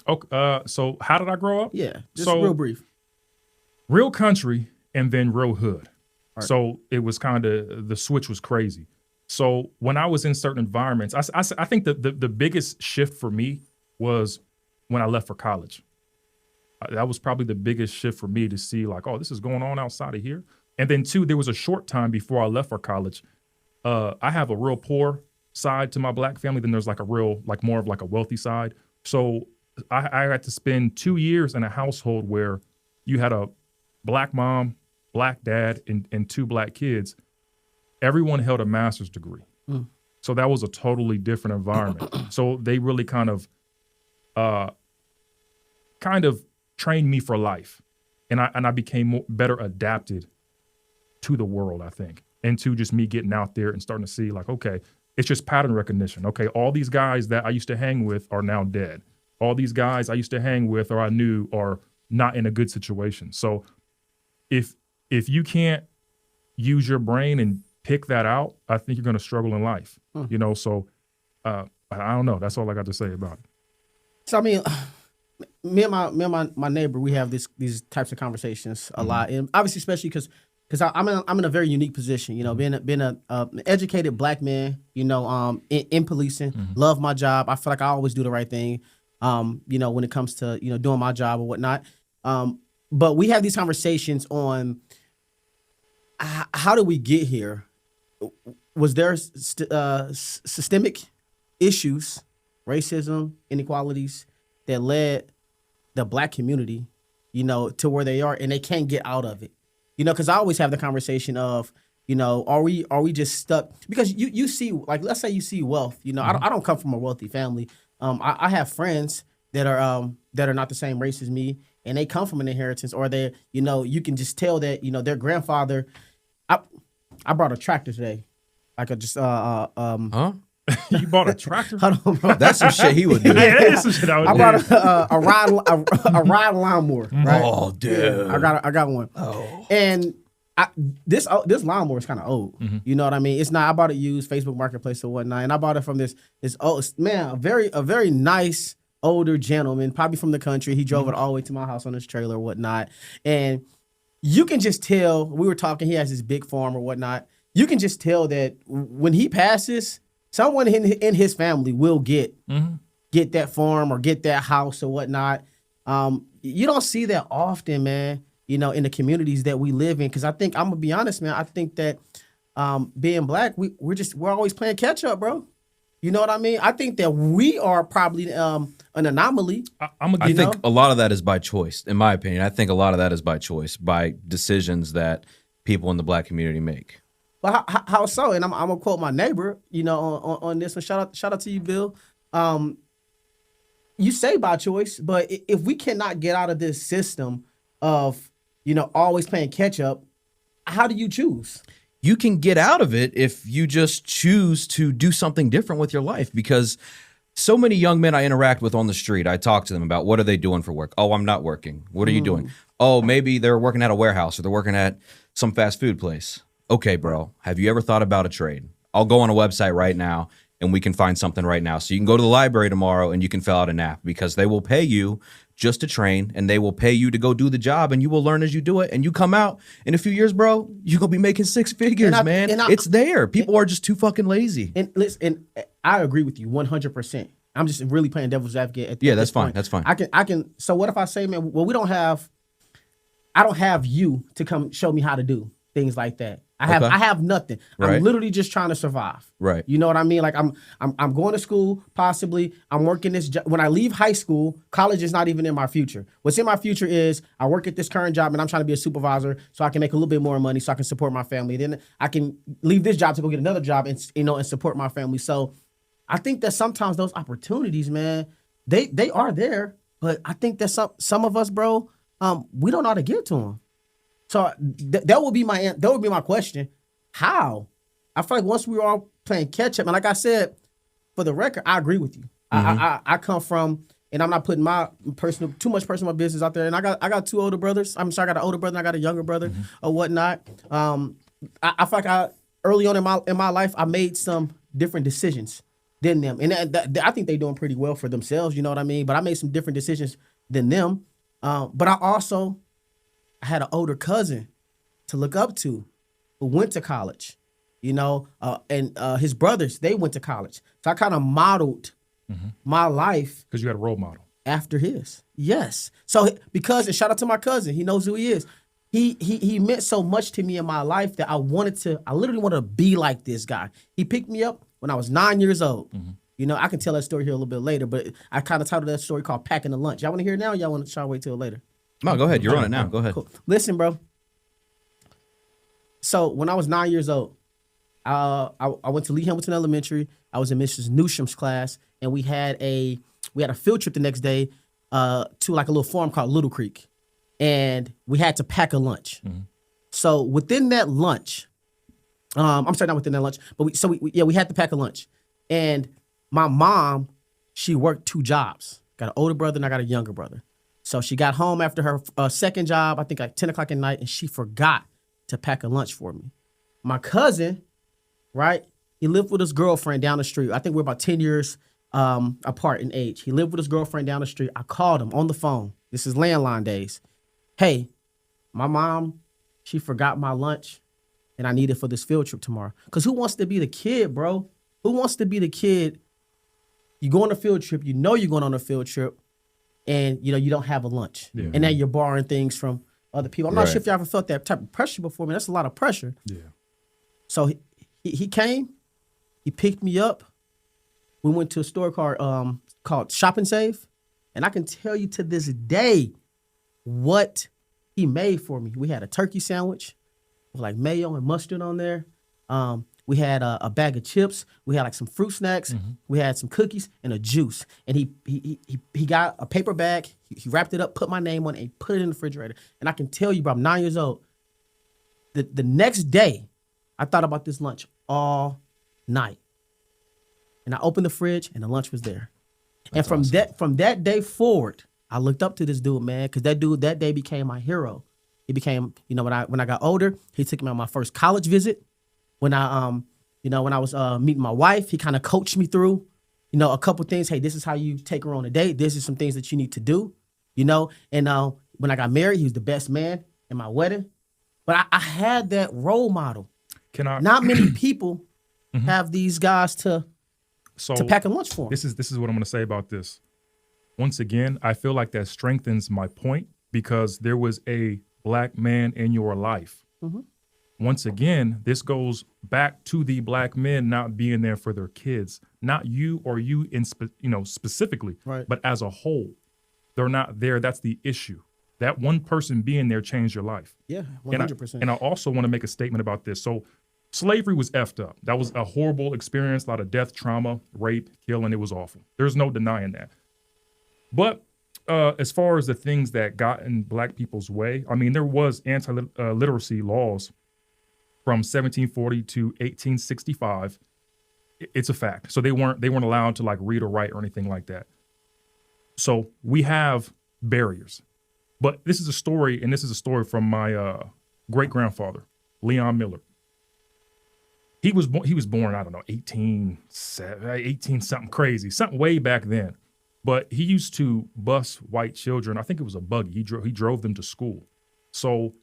Okay, so how did I grow up? Yeah, just So- real brief. Real country and then real hood. So it was kind of, the switch was crazy. So when I was in certain environments, I think the biggest shift for me was when I left for college. That was probably the biggest shift for me to see like, oh, this is going on outside of here. And then two, there was a short time before I left for college. I have a real poor side to my black family. Then there's like a real, like more of like a wealthy side. So I had to spend 2 years in a household where you had a black mom, black dad, and two black kids. Everyone held a master's degree. So that was a totally different environment. So they really kind of trained me for life. And I became better adapted to the world, I think. And to just me getting out there and starting to see like, okay, it's just pattern recognition. Okay, all these guys that I used to hang with are now dead. All these guys I used to hang with or I knew are not in a good situation. So if you can't use your brain and pick that out, I think you're going to struggle in life. You know, so I don't know. That's all I got to say about it. So I mean, me and my neighbor, we have these types of conversations a lot, and obviously, especially because I'm in a very unique position. You know, being an educated black man. You know, in policing, love my job. I feel like I always do the right thing. You know, when it comes to doing my job or whatnot. But we have these conversations on how did we get here? Was there systemic issues, racism, inequalities that led the black community, to where they are, and they can't get out of it? Because I always have the conversation of, are we just stuck? Because you see, like, let's say you see wealth. I don't come from a wealthy family. I have friends that are not the same race as me, and they come from an inheritance, or they, you can just tell that, their grandfather. I brought a tractor today. I could just Huh? You bought a tractor? Hold on, bro. That's some shit he would do. Yeah, that is some shit I would I do. brought a ride lawnmower. Right? Oh, dude. I got one. Oh. And this lawnmower is kind of old. You know what I mean? It's not. I bought it used, Facebook Marketplace or whatnot, and I bought it from this old man, a very nice older gentleman, probably from the country. He drove it all the way to my house on his trailer or whatnot, and you can just tell. We were talking. He has this big farm or whatnot. You can just tell that when he passes, someone in his family will get that farm or get that house or whatnot. You don't see that often, man. In the communities that we live in, because I think I'm gonna be honest, man. I think that being black, we're always playing catch up, bro. You know what I mean? I think that we are probably an anomaly. I think a lot of that is by choice, in my opinion. I think a lot of that is by choice, by decisions that people in the black community make. But how so? And I'm gonna quote my neighbor, on this one. Shout out to you, Bill. You say by choice, but if we cannot get out of this system of always playing catch up, how do you choose? You can get out of it if you just choose to do something different with your life, because so many young men I interact with on the street, I talk to them about what are they doing for work? Oh, I'm not working. What are you doing? Oh, maybe they're working at a warehouse or they're working at some fast food place. Okay, bro, have you ever thought about a trade? I'll go on a website right now and we can find something right now. So you can go to the library tomorrow and you can fill out an app, because they will pay you just to train, and they will pay you to go do the job, and you will learn as you do it. And you come out in a few years, bro, you're going to be making six figures, man. It's there. People are just too fucking lazy. And listen, and I agree with you 100%. I'm just really playing devil's advocate at that's this fine. point. That's fine. I can. So what if I say, man, well, I don't have you to come show me how to do things like that. I have nothing. Right. I'm literally just trying to survive. Right. You know what I mean? Like I'm going to school, possibly. I'm working this job. When I leave high school, college is not even in my future. What's in my future is I work at this current job and I'm trying to be a supervisor so I can make a little bit more money so I can support my family. Then I can leave this job to go get another job and support my family. So I think that sometimes those opportunities, man, they are there, but I think that some of us, bro, we don't know how to get to them. So that would be my question. How? I feel like once we were all playing catch up, and like I said, for the record, I agree with you. I come from, and I'm not putting my too much personal business out there. And I got two older brothers. I'm sorry, I got an older brother and I got a younger brother or whatnot. I feel like early on in my life, I made some different decisions than them, and I think they're doing pretty well for themselves. You know what I mean? But I made some different decisions than them. But I had an older cousin to look up to who went to college, and his brothers, they went to college. So I kind of modeled my life. Because you had a role model. After his. Yes. So and shout out to my cousin. He knows who he is. He meant so much to me in my life that I literally wanted to be like this guy. He picked me up when I was 9 years old. I can tell that story here a little bit later, but I kind of titled that story called Packing the Lunch. Y'all want to hear it now or y'all want to try to wait till later? No, go ahead. You're on it now. Go ahead. Cool. Listen, bro. So when I was 9 years old, I went to Lee Hamilton Elementary. I was in Mrs. Newsham's class, and we had a field trip the next day to like a little farm called Little Creek, and we had to pack a lunch. So within that lunch, I'm sorry, not within that lunch, but we had to pack a lunch, and my mom, she worked two jobs. Got an older brother and I got a younger brother. So she got home after her second job, I think like 10 o'clock at night, and she forgot to pack a lunch for me. My cousin, right? He lived with his girlfriend down the street. I think we're about 10 years apart in age. He lived with his girlfriend down the street. I called him on the phone. This is landline days. Hey, my mom, she forgot my lunch and I need it for this field trip tomorrow. Because who wants to be the kid, bro? Who wants to be the kid? You go on a field trip, you know you're going on a field trip, and you know you don't have a lunch. Yeah. And now you're borrowing things from other people. I'm not Right. sure if y'all ever felt that type of pressure before. Man, that's a lot of pressure. Yeah. So he came, he picked me up. We went to a store called Shop and Save. And I can tell you to this day what he made for me. We had a turkey sandwich with like mayo and mustard on there. We had a bag of chips. We had like some fruit snacks. We had some cookies and a juice. And he got a paper bag. He wrapped it up, put my name on it, and put it in the refrigerator. And I can tell you, bro, I'm 9 years old. The next day, I thought about this lunch all night. And I opened the fridge and the lunch was there. And from that day forward, I looked up to this dude, man, because that dude that day became my hero. He became, you know, when I got older, he took me on my first college visit. When I was meeting my wife, he kind of coached me through, you know, a couple things. Hey, this is how you take her on a date. This is some things that you need to do, you know. And when I got married, he was the best man in my wedding. But I had that role model. Can I? Not many people have these guys to pack a lunch for them. This is what I'm going to say about this. Once again, I feel like that strengthens my point because there was a black man in your life. Once again, this goes back to the black men not being there for their kids, not you or you specifically, Right. but as a whole, they're not there. That's the issue. That one person being there changed your life. Yeah, And 100%. I also want to make a statement about this. So slavery was effed up. That was a horrible experience, a lot of death, trauma, rape, killing. It was awful. There's no denying that. But as far as the things that got in black people's way, I mean, there was anti-literacy laws from 1740 to 1865. It's a fact. So they weren't allowed to like read or write or anything like that. So we have barriers. But this is a story, and this is a story from my great-grandfather, Leon Miller. He was born, I don't know, 18 something crazy, something way back then. But he used to bus white children. I think it was a buggy. He drove them to school. So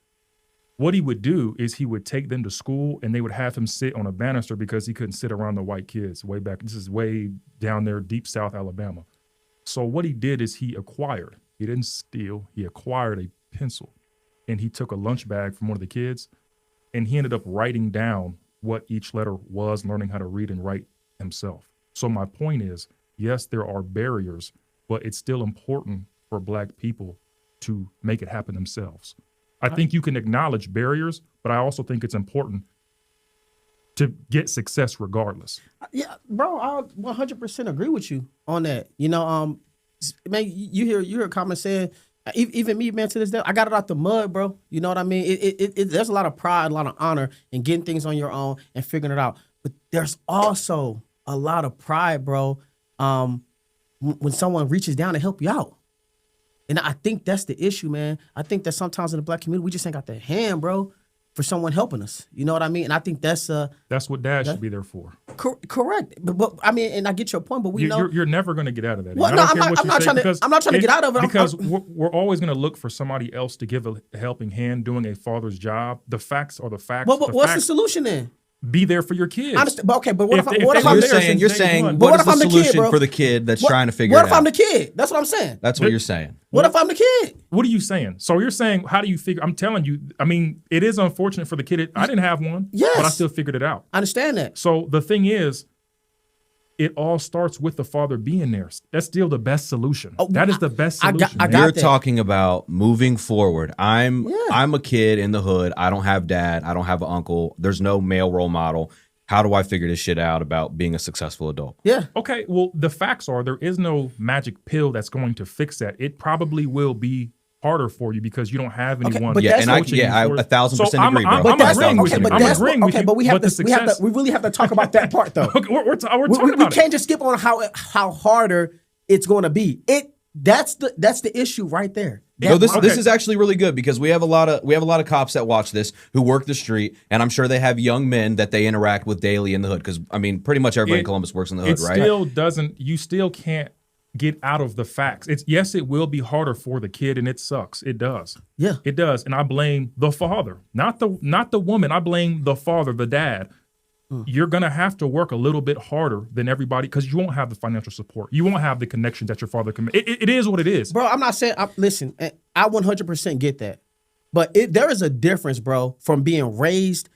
what he would do is he would take them to school and they would have him sit on a banister because he couldn't sit around the white kids way back. This is way down there, deep South Alabama. So what he did is he didn't steal, he acquired a pencil and he took a lunch bag from one of the kids and he ended up writing down what each letter was, learning how to read and write himself. So my point is, yes, there are barriers, but it's still important for black people to make it happen themselves. I think you can acknowledge barriers, but I also think it's important to get success regardless. Yeah, bro, I 100% agree with you on that. You know, man, you hear a comment saying, even me, man, to this day, I got it out the mud, bro. You know what I mean? There's a lot of pride, a lot of honor in getting things on your own and figuring it out. But there's also a lot of pride, bro, when someone reaches down to help you out. And I think that's the issue, man. I think that sometimes in the black community, we just ain't got that hand, bro, for someone helping us. You know what I mean? And I think that's what dad should be there for. Correct. But I mean, and I get your point, but we know you're never going to get out of that. Well, no, I'm not trying to get out of it. Because we're always going to look for somebody else to give a helping hand doing a father's job. The facts are the facts. But what's the solution then? Be there for your kids. But okay, but what if I'm you're saying what is the solution for the kid that's trying to figure it out? What if I'm the kid? That's what I'm saying. That's what you're saying. What if I'm the kid? What are you saying? So you're saying, how do you figure? I'm telling you, I mean, it is unfortunate for the kid. I didn't have one, Yes. but I still figured it out. I understand that. So the thing is, it all starts with the father being there. That's still the best solution. That is the best solution. I got You're that. talking about moving forward. I'm a kid in the hood. I don't have dad. I don't have an uncle. There's no male role model. How do I figure this shit out about being a successful adult? Yeah. Okay, well, the facts are there is no magic pill that's going to fix that. It probably will be harder for you because you don't have anyone. but Yeah, that's and I what- 1,000% agree, bro. I'm agreeing with you. I'm agreeing with you. But we have the to. We really have to talk about that part though. we're talking we about can't just skip on how harder it's going to be. That's the issue right there. No, this Okay. is actually really good because we have a lot of cops that watch this who work the street, and I'm sure they have young men that they interact with daily in the hood. Because I mean, pretty much everybody in Columbus works in the hood, It right? still doesn't. You still can't get out of the facts. It's yes, it will be harder for the kid, and it sucks. It does. Yeah. It does. And I blame the father, not the woman. I blame the father, the dad. You're gonna have to work a little bit harder than everybody because you won't have the financial support. You won't have the connections that your father can make. It is what it is. Bro, I'm not saying. Listen, I 100% get that, but there is a difference, bro, from being raised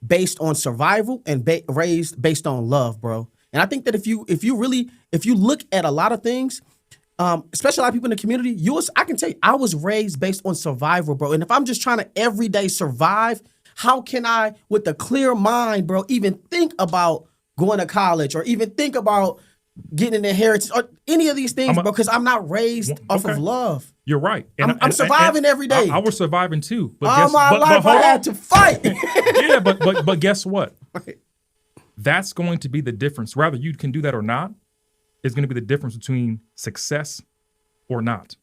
based on survival and raised based on love, bro. And I think that if you look at a lot of things, especially a lot of people in the community, I can tell you, I was raised based on survival, bro. And if I'm just trying to everyday survive, how can I, with a clear mind, bro, even think about going to college or even think about getting an inheritance or any of these things, bro? Because I'm not raised off of love. You're right. I'm surviving every day. I was surviving too. But All my life I had to fight. Yeah, but guess what? That's going to be the difference. Whether you can do that or not, is going to be the difference between success or not.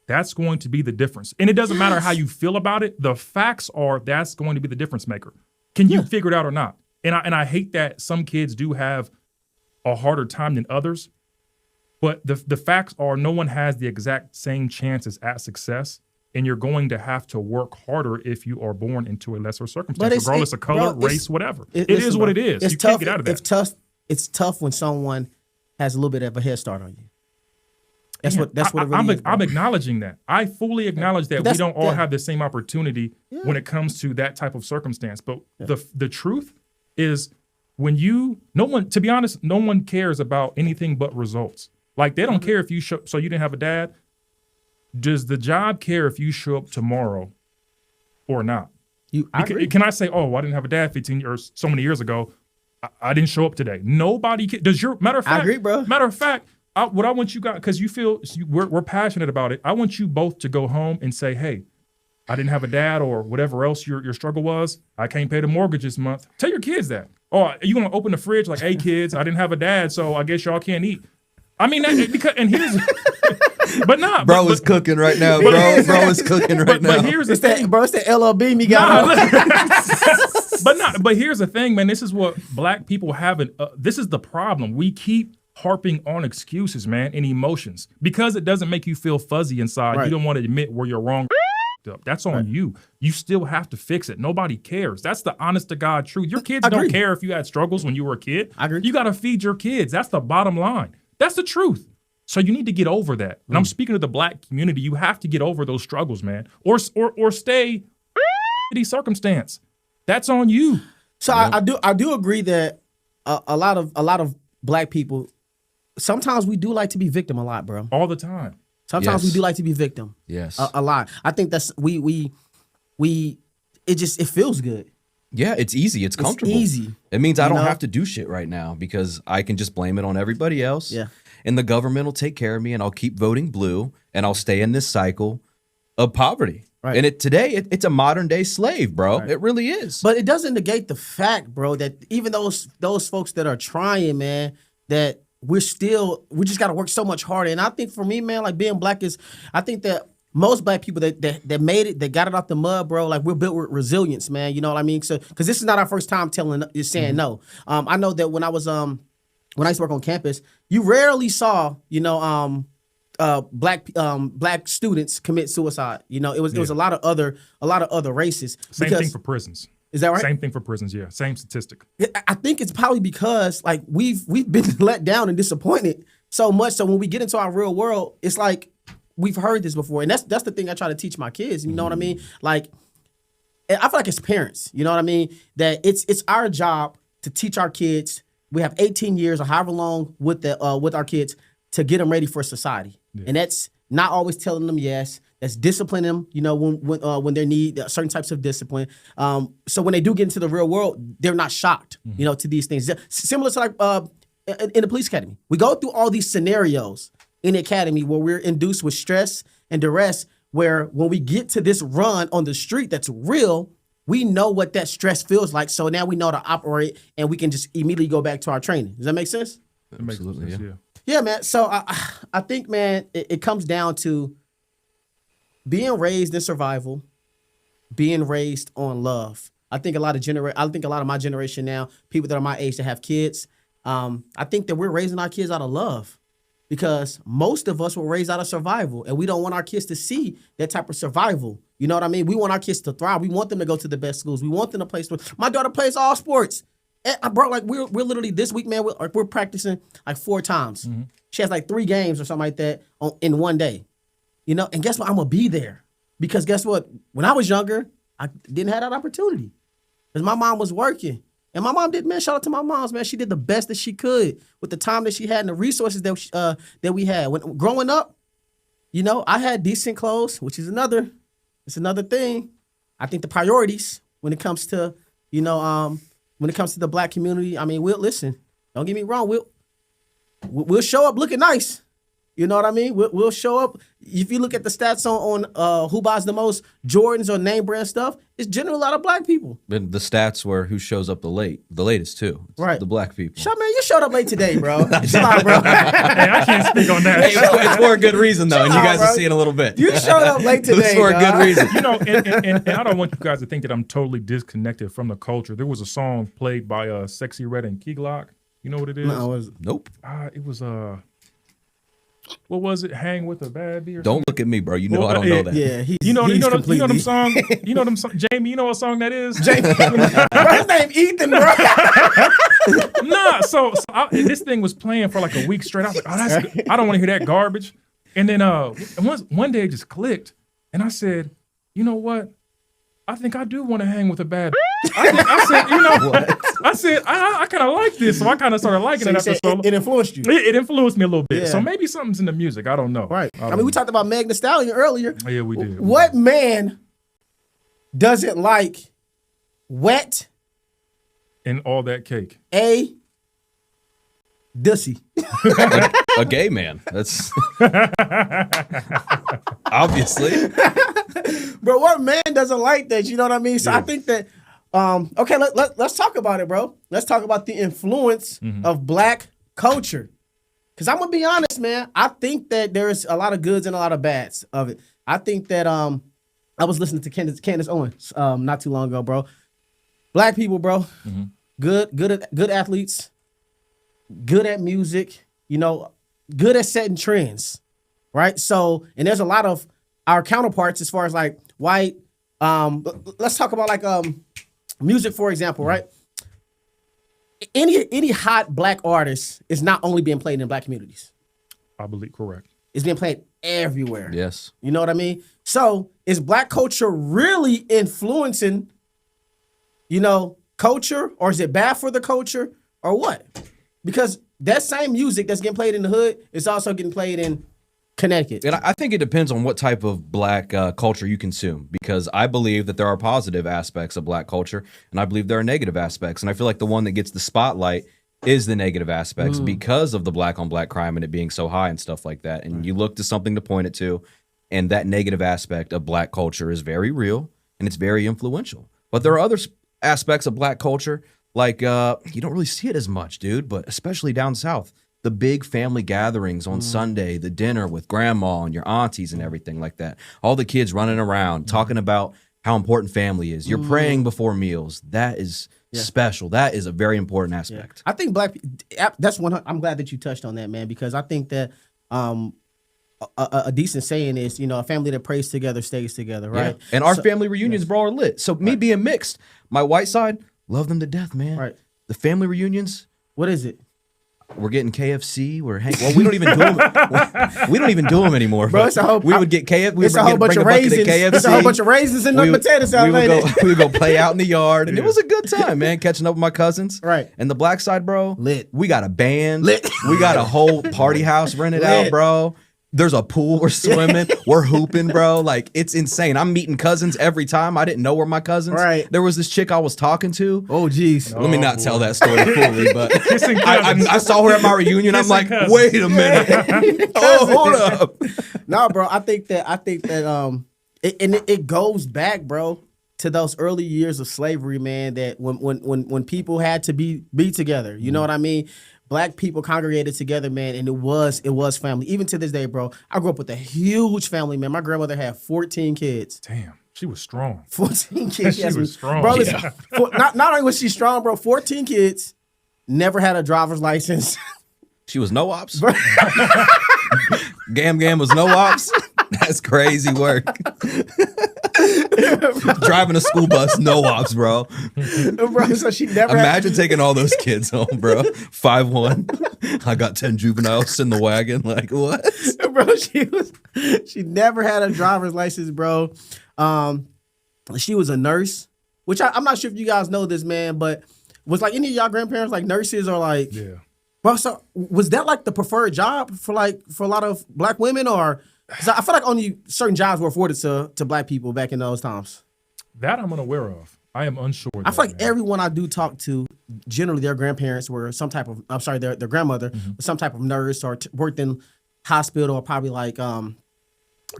That's going to be the difference. And it doesn't matter how you feel about it. The facts are that's going to be the difference maker. Can you figure it out or not? And I hate that some kids do have a harder time than others. But the facts are no one has the exact same chances at success. And you're going to have to work harder if you are born into a lesser circumstance, regardless of color, race, whatever. It is what it is. You can't get out of that. It's tough when someone has a little bit of a head start on you. That's what it really is. I'm acknowledging that. I fully acknowledge that we don't all have the same opportunity when it comes to that type of circumstance. But the truth is to be honest, no one cares about anything but results. Like they don't care if you so you didn't have a dad. Does the job care if you show up tomorrow or not? Can I say, oh, I didn't have a dad 15 years, so many years ago. I didn't show up today. Nobody does. Matter of fact, I agree, bro. Matter of fact, what I want you guys, because you feel we're passionate about it. I want you both to go home and say, hey, I didn't have a dad or whatever else your struggle was. I can't pay the mortgage this month. Tell your kids that. Oh, are you gonna open the fridge like, hey kids, I didn't have a dad, so I guess y'all can't eat. I mean, and here's, but nah, bro is cooking right now, bro. Bro is cooking right now. But here's the thing, bro. It's the LLB me got on. But here's the thing, man. This is what black people have. This is the problem. We keep harping on excuses, man, and emotions because it doesn't make you feel fuzzy inside. Right. You don't want to admit where you're wrong. That's on you. You still have to fix it. Nobody cares. That's the honest to God truth. Your kids don't care if you had struggles when you were a kid. I agree. You got to feed your kids. That's the bottom line. That's the truth. So you need to get over that. And I'm speaking to the black community. You have to get over those struggles, man, or stay in these circumstance. That's on you. So I do agree that a lot of black people sometimes we do like to be victim a lot, bro. All the time. Sometimes we do like to be victim. Yes. A lot. I think that's it feels good. Yeah, it's easy. It's comfortable. It's easy. It means I don't have to do shit right now because I can just blame it on everybody else. Yeah. And the government will take care of me and I'll keep voting blue and I'll stay in this cycle of poverty. Right. And it's a modern day slave, bro. Right. It really is. But it doesn't negate the fact, bro, that even those folks that are trying, man, that we just got to work so much harder. And I think for me, man, like being black I think that most black people that made it, that got it out the mud, bro, like we're built with resilience, man. You know what I mean? So, because this is not our first time saying no. I know that when I was when I used to work on campus, you rarely saw, black students commit suicide. You know, it was a lot of other races. Same thing for prisons. Is that right? Same thing for prisons. Yeah, same statistic. I think it's probably because like we've been let down and disappointed so much. So when we get into our real world, it's like we've heard this before, and that's the thing I try to teach my kids. You know what I mean? Like, I feel like as parents, you know what I mean, that it's our job to teach our kids. We have 18 years or however long with our kids to get them ready for society, and that's not always telling them yes. That's disciplining them, when they need certain types of discipline. So when they do get into the real world, they're not shocked, to these things. Similar to like in the police academy, we go through all these scenarios in the academy where we're induced with stress and duress. Where when we get to this run on the street that's real, we know what that stress feels like. So now we know to operate, and we can just immediately go back to our training. Does that make sense? That makes Absolutely, sense, yeah. Yeah, man. So I think, man, it comes down to being raised in survival, being raised on love. I think a lot of my generation now, people that are my age that have kids, I think that we're raising our kids out of love, because most of us were raised out of survival, and we don't want our kids to see that type of survival. You know what I mean? We want our kids to thrive. We want them to go to the best schools. We want them to play sports. My daughter plays all sports. Bro, like we're literally this week, man. We're practicing like 4 times. Mm-hmm. She has like 3 games or something like that in one day. You know, and guess what? I'm gonna be there, because guess what? When I was younger, I didn't have that opportunity because my mom was working, and my mom did. Man, shout out to my moms, man. She did the best that she could with the time that she had and the resources that we had. When growing up, you know, I had decent clothes, which is another thing. I think the priorities when it comes to, you know, when it comes to the black community, I mean, listen, don't get me wrong, we'll show up looking nice. You know what I mean? We'll show up. If you look at the stats on who buys the most Jordans or name brand stuff, it's generally a lot of black people. And the stats were who shows up the latest too. It's right. The black people. Man, you showed up late today, bro. Chill out, bro. Hey, I can't speak on that. Hey, it's for a good reason though, and you guys bro. will see in a little bit. You showed up late today. It's for a good reason. You know, and I don't want you guys to think that I'm totally disconnected from the culture. There was a song played by Sexy Red and Key Glock. You know what it is? No, Nope. It was what was it? Hang with a bad bee or Don't something? look at me, bro. You know I don't know that. Yeah, You know them completely. song. You know them song, Jamie. You know what song that is? Jamie, bro, his name Ethan, bro. Nah. So this thing was playing for like a week straight. I was like, oh, that's good. I don't want to hear that garbage. And then one day it just clicked, and I said, you know what? I think I do want to hang with a bad. I said, you know, what? I said I kind of like this, so I kind of started liking it after so long. It influenced you. It influenced me a little bit. Yeah. So maybe something's in the music. I don't know. Right. I mean, we talked about Meg Thee Stallion earlier. Yeah, we did. What man doesn't like wet And all that cake. a dussy? A gay man. That's obviously. Bro, what man doesn't like that? You know what I mean? So I think that okay, let's talk about it, bro. Let's talk about the influence of black culture. Because I'm going to be honest, man. I think that there's a lot of goods and a lot of bads of it. I think that I was listening to Candace Owens not too long ago, bro. Black people, bro. Good athletes. Good at music. You know, good at setting trends. Right? So, and there's a lot of our counterparts as far as like white. Let's talk about like music, for example, right? Any hot black artist is not only being played in black communities. I believe correct. It's being played everywhere. Yes. You know what I mean? So is black culture really influencing, you know, culture, or is it bad for the culture, or what? Because that same music that's getting played in the hood is also getting played in Connecticut. And I think it depends on what type of black culture you consume, because I believe that there are positive aspects of black culture, and I believe there are negative aspects. And I feel like the one that gets the spotlight is the negative aspects because of the black on black crime and it being so high and stuff like that. And you look to something to point it to, and that negative aspect of black culture is very real and it's very influential. But there are other aspects of black culture, like you don't really see it as much, dude, but especially down south. The big family gatherings on Sunday, the dinner with grandma and your aunties and everything like that. All the kids running around talking about how important family is. You're praying before meals. That is special. That is a very important aspect. I think that's one. I'm glad that you touched on that, man, because I think that a decent saying is, you know, a family that prays together stays together, right? Yeah. And our family reunions, bro, are lit. So me being mixed, my white side, love them to death, man. Right. The family reunions, what is it? we're getting KFC. Well, we don't even do them. We don't even do them anymore. Bro, it's a whole, we would get KFC. We it's a whole bunch of raisins. It's a whole bunch of raisins and no potato salad. We would go play out in the yard, and it was a good time, man. Catching up with my cousins. Right. And the black side, bro, lit. We got a band. Lit. We got a whole party house rented out, bro. There's a pool. We're swimming. We're hooping, bro. Like, it's insane. I'm meeting cousins every time. I didn't know were my cousins. Right. There was this chick I was talking to. Oh, geez. Let me not tell that story fully, but Kissing I saw her at my reunion. I'm like, cousins. wait a minute. Oh, hold up. No, bro. I think that it goes back, bro, to those early years of slavery, man. That when people had to be together, you know what I mean. Black people congregated together, man, and it was family. Even to this day, bro. I grew up with a huge family, man. My grandmother had 14 kids. Damn, she was strong. 14 kids. She was strong. Bro, listen, not only was she strong, bro, 14 kids, never had a driver's license. She was no ops. Gam was no ops. That's crazy work. Driving a school bus, no ops, bro. Bro, so she never Imagine taking all those kids home, bro. 5'1". I got 10 juveniles in the wagon. Like, what? bro, she never had a driver's license, bro. She was a nurse, which I'm not sure if you guys know this, man, but was like any of y'all grandparents like nurses or like, Yeah. bro, so was that like the preferred job for a lot of Black women, or 'cause I feel like only certain jobs were afforded to Black people back in those times? That I'm unaware of. I am unsure. I feel like everyone I do talk to, generally their grandparents were some type of, their grandmother was some type of nurse or worked in hospital or probably like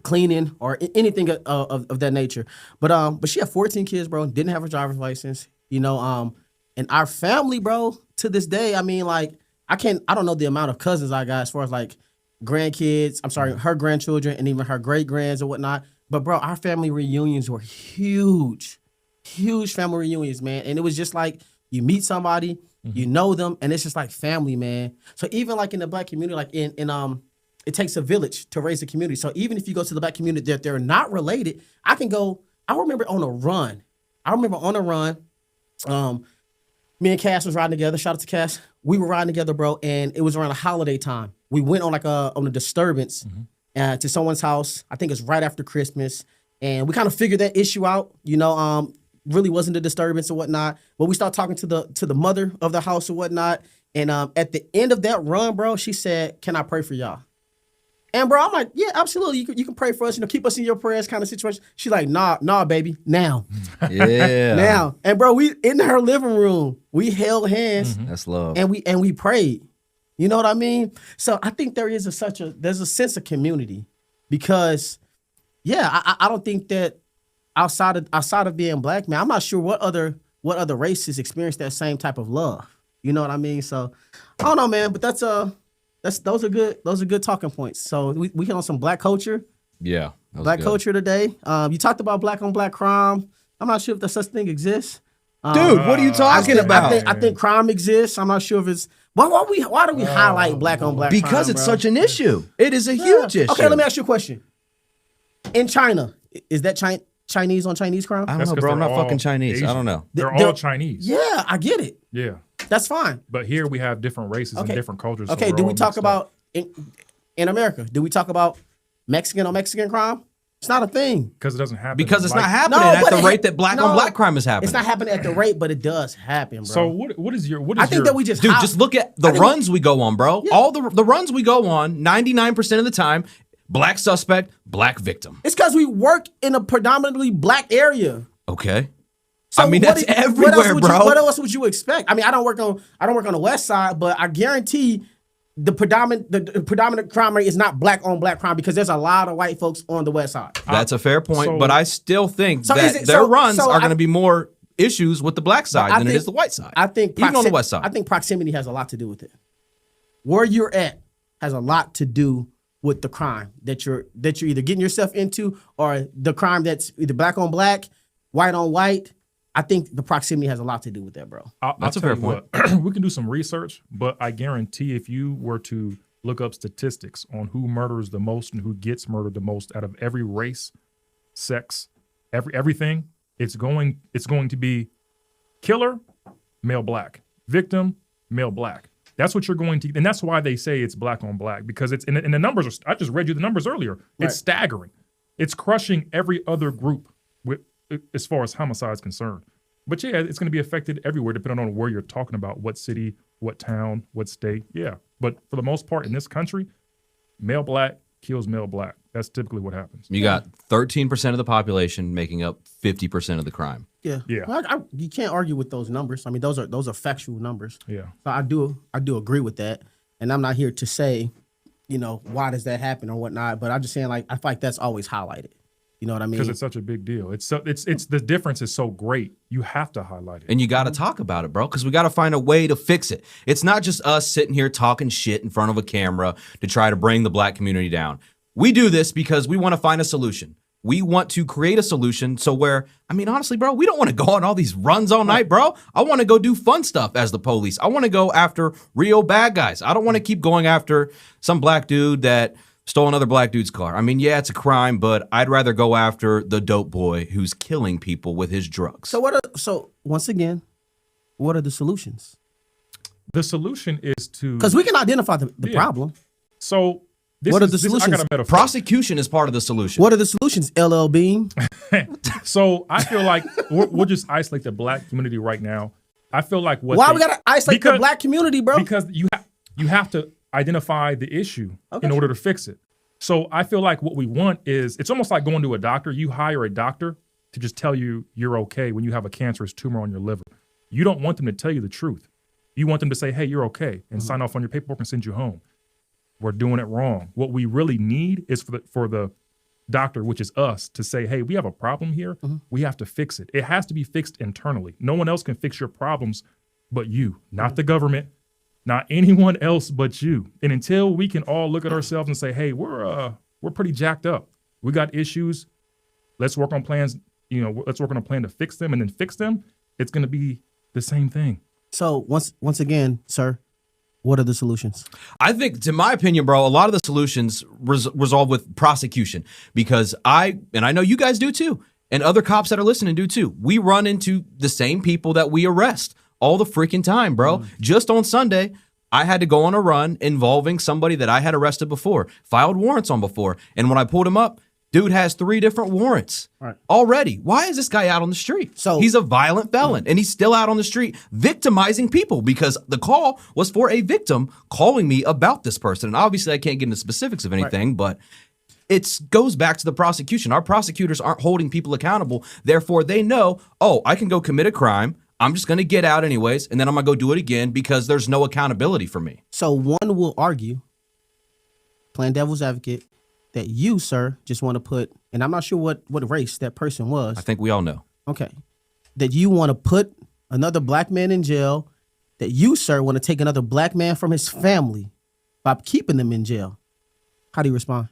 cleaning or anything of that nature. But she had 14 kids, bro, didn't have a driver's license, and our family, bro, to this day, I mean, like, I don't know the amount of cousins I got as far as like grandkids, her grandchildren and even her great grands or whatnot. But bro, our family reunions were huge family reunions, man. And it was just like you meet somebody, you know them, and it's just like family, man. So even like in the Black community, like in it takes a village to raise a community. So even if you go to the Black community that they're not related, I remember on a run. Me and Cass was riding together. Shout out to Cass. We were riding together, bro, and it was around a holiday time. We went on on a disturbance to someone's house. I think it's right after Christmas, and we kind of figured that issue out. Really wasn't a disturbance or whatnot. But we started talking to the mother of the house or whatnot, and at the end of that run, bro, she said, "Can I pray for y'all?" And bro, I'm like, yeah, absolutely. You can pray for us. Keep us in your prayers, kind of situation. She's like, nah, baby, now. Yeah. Now. And bro, we in her living room, we held hands. That's love. And we prayed. You know what I mean? So I think there's a sense of community because, yeah, I don't think that outside of being Black, man, I'm not sure what other races experience that same type of love. You know what I mean? So I don't know, man, but those are good talking points. So we hit on some Black culture. Yeah. that was Black good. culture today. You talked about Black on Black crime. I'm not sure if that such thing exists. Dude, what are you talking about? I think crime exists. I'm not sure if it's why do we highlight Black on Black crime? Because it's bro? such an issue. It is a huge issue. Okay, let me ask you a question. In China, is that Chinese on Chinese crime? I don't That's know, 'cause bro. I'm they're not all fucking Chinese. I Asian. don't know. They're They're- all Chinese. Yeah, I get it. Yeah. That's fine. But here we have different races and different cultures. so Okay, we're do all we talk mixed up. about in America? Do we talk about Mexican on Mexican crime? It's not a thing. Because it doesn't happen. Because it's like- not happening No, at but the it- rate that Black on no, Black crime is happening. It's not happening at the rate, but it does happen, bro. So what is your I think that we Dude, just look at the runs we go on, bro. Yeah. All the runs we go on, 99% of the time, Black suspect, Black victim. It's because we work in a predominantly Black area. Okay. So I mean, what that's do- everywhere, what else would bro. what else would you expect? I mean, I don't work on the West Side, but I guarantee the predominant crime rate is not Black on Black crime because there's a lot of white folks on the West Side. That's a fair point, so- but I still think So is that it- their so- runs so are I- going to be more issues with the Black side I than it think- is the white side. I think even on the West side. I think proximity has a lot to do with it. Where you're at has a lot to do with the crime that you're either getting yourself into or the crime that's either Black on Black, white on white. I think the proximity has a lot to do with that, bro. That's a tell fair you what, we can do some research, but I guarantee if you were to look up statistics on who murders the most and who gets murdered the most out of every race, sex, everything, it's going to be killer, male Black, victim, male Black. That's what you're going to, and that's why they say it's Black on Black because it's and the numbers are. I just read you the numbers earlier. Right. It's staggering. It's crushing every other group with as far as homicide is concerned. But yeah, it's going to be affected everywhere depending on where you're talking about, what city, what town, what state. Yeah, but for the most part in this country, male Black kills male Black. That's typically what happens. You got 13% of the population making up 50% of the crime. Yeah, Yeah. Well, you can't argue with those numbers. I mean, those are factual numbers. Yeah. So I do agree with that, and I'm not here to say, why does that happen or whatnot. But I'm just saying, like, I feel like that's always highlighted. You know what I mean? Because it's such a big deal. It's the difference is so great. You have to highlight it. And you got to talk about it, bro, because we got to find a way to fix it. It's not just us sitting here talking shit in front of a camera to try to bring the black community down. We do this because we want to find a solution. We want to create a solution so where, I mean, honestly, bro, we don't want to go on all these runs all night, bro. I want to go do fun stuff as the police. I want to go after real bad guys. I don't want to keep going after some black dude that stole another black dude's car. I mean, yeah, it's a crime, but I'd rather go after the dope boy who's killing people with his drugs. So once again, what are the solutions? The solution is to Because we can identify the Yeah. problem. So What are the I solutions? got a metaphor. Prosecution is part of the solution. What are the solutions, LL Bean? So I feel like we'll just isolate the black community right now. I feel like Why we gotta isolate the black community, bro? Because you have to identify the issue in order to fix it. So I feel like what we want is it's almost like going to a doctor. You hire a doctor to just tell you you're okay when you have a cancerous tumor on your liver. You don't want them to tell you the truth. You want them to say, hey, you're okay, and sign off on your paperwork and send you home. We're doing it wrong. What we really need is for the doctor, which is us, to say, hey, we have a problem here. We have to fix it. It has to be fixed internally. No one else can fix your problems but you, not the government, not anyone else but you. And until we can all look at ourselves and say, hey, we're pretty jacked up. We got issues. Let's work on plans. Let's work on a plan to fix them and then fix them. It's going to be the same thing. So once again, sir, what are the solutions? I think, to my opinion, bro, a lot of the solutions resolve with prosecution because and I know you guys do too, and other cops that are listening do too. We run into the same people that we arrest all the freaking time, bro. Just on Sunday, I had to go on a run involving somebody that I had arrested before, filed warrants on before. And when I pulled him up, dude has 3 different warrants already. Why is this guy out on the street? So he's a violent felon and he's still out on the street victimizing people because the call was for a victim calling me about this person. And obviously I can't get into specifics of anything, but it goes back to the prosecution. Our prosecutors aren't holding people accountable. Therefore, they know, I can go commit a crime. I'm just going to get out anyways, and then I'm going to go do it again because there's no accountability for me. So one will argue, playing devil's advocate, that you, sir, just want to put, and I'm not sure what race that person was. I think we all know. Okay. That you want to put another black man in jail, that you, sir, want to take another black man from his family by keeping them in jail. How do you respond?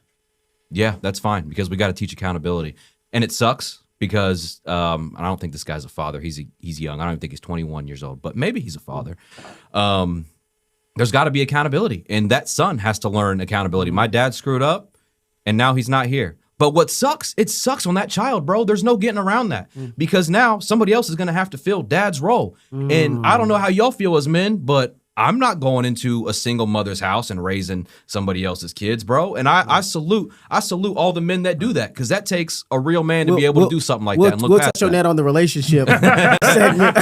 Yeah, that's fine because we got to teach accountability. And it sucks because I don't think this guy's a father. He's young. I don't even think he's 21 years old, but maybe he's a father. There's got to be accountability, and that son has to learn accountability. My dad screwed up, and now he's not here. But what sucks, it sucks on that child, bro. There's no getting around that because now somebody else is going to have to fill dad's role. And I don't know how y'all feel as men, but I'm not going into a single mother's house and raising somebody else's kids, bro. And I salute all the men that do that because that takes a real man to be able to do something like that and look we'll past touch on that. that on the relationship segment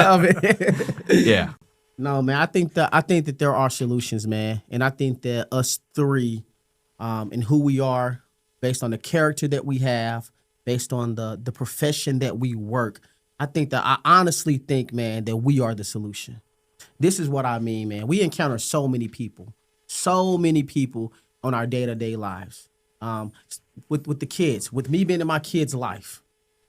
of it. Yeah. No, man, I think that there are solutions, man. And I think that us three and who we are, based on the character that we have, based on the profession that we work, I honestly think, man, that we are the solution. This is what I mean, man. We encounter so many people on our day-to-day lives. With the kids, with me being in my kid's life.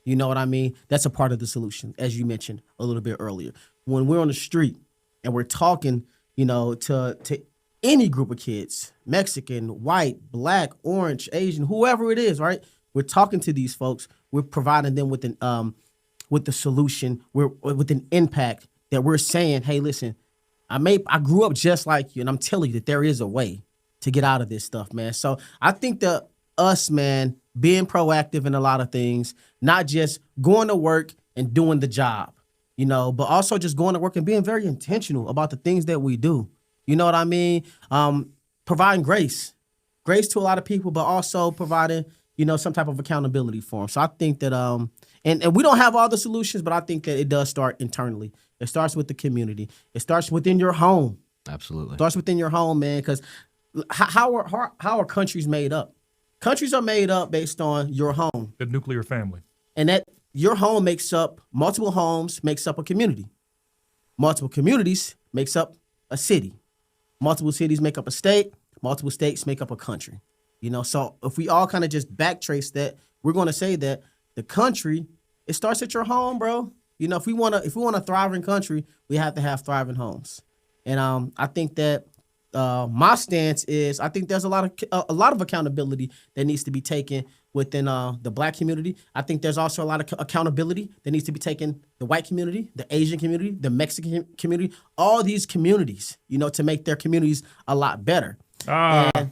You know what I mean? That's a part of the solution, as you mentioned a little bit earlier. When we're on the street and we're talking, to any group of kids, Mexican, white, black, orange, Asian, whoever it is, right? We're talking to these folks. We're providing them with the solution. With an impact that we're saying, hey, listen, I grew up just like you, and I'm telling you that there is a way to get out of this stuff, man. So I think that us, man, being proactive in a lot of things, not just going to work and doing the job, but also just going to work and being very intentional about the things that we do. You know what I mean? Providing grace to a lot of people, but also providing, some type of accountability for them. So I think that, and we don't have all the solutions, but I think that it does start internally. It starts with the community. It starts within your home. Absolutely. It starts within your home, man, because how are countries made up? Countries are made up based on your home. The nuclear family. And that your home multiple homes makes up a community. Multiple communities makes up a city. Multiple cities make up a state. Multiple states make up a country. You know, so if we all kind of just backtrace that, we're going to say that the country, it starts at your home, bro. You know, if we want a thriving country, we have to have thriving homes. And I think that my stance is I think there's a lot of accountability that needs to be taken within the Black community. I think there's also a lot of accountability that needs to be taken the white community, the Asian community, the Mexican community, all these communities, you know, to make their communities a lot better.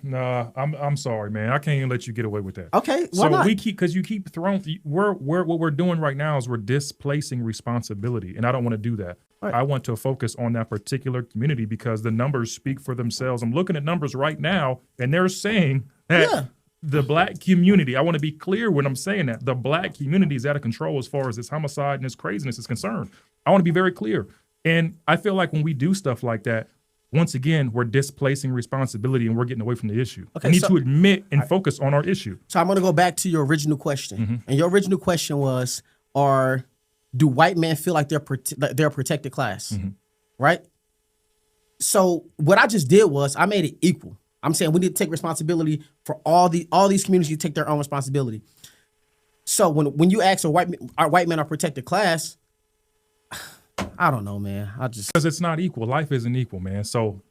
No, I'm sorry, man. I can't even let you get away with that. Okay, why So not? because you keep throwing. What we're doing right now is we're displacing responsibility, and I don't want to do that. Right. I want to focus on that particular community because the numbers speak for themselves. I'm looking at numbers right now, and they're saying that Yeah. the Black community. I want to be clear when I'm saying that the Black community is out of control as far as this homicide and this craziness is concerned. I want to be very clear, and I feel like when we do stuff like that. Once again, we're displacing responsibility and we're getting away from the issue. Okay, we need so- to admit and focus on our issue. So I'm going to go back to your original question. Mm-hmm. And your original question was, do white men feel like they're a protected class? Mm-hmm. Right? So what I just did was I made it equal. I'm saying we need to take responsibility for all these communities to take their own responsibility. So when you ask are white men a protected class, I don't know, man. Because it's not equal. Life isn't equal, man. So,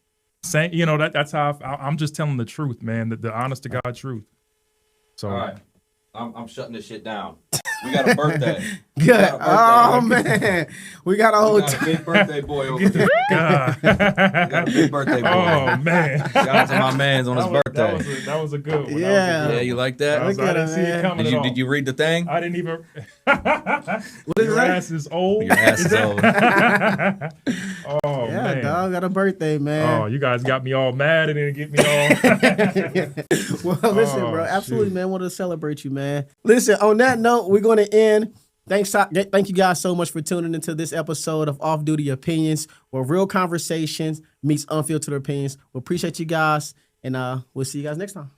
saying that's how I'm just telling the truth, man. The honest to God truth. So, All right. I'm shutting this shit down. We got a birthday. Good. Oh man, we got a whole. We got a big birthday boy over there. God. We got a big birthday boy. Oh man, Shout out to my man's on his birthday. That was a good one. Yeah. Yeah, you like that? Look I at didn't him, see it man. coming at all. Did you read the thing? I didn't even. What is Your that? ass is old. Your ass is old. Oh Yeah, man. dog, got a birthday, man. Oh, you guys got me all mad and then get me all. Well, listen, Oh, bro. Absolutely, shoot. man. Wanted to celebrate you, man. Listen, on that note, we're going to end. Thank you guys so much for tuning into this episode of Off Duty Opinions, where real conversations meets unfiltered opinions. We appreciate you guys, and we'll see you guys next time.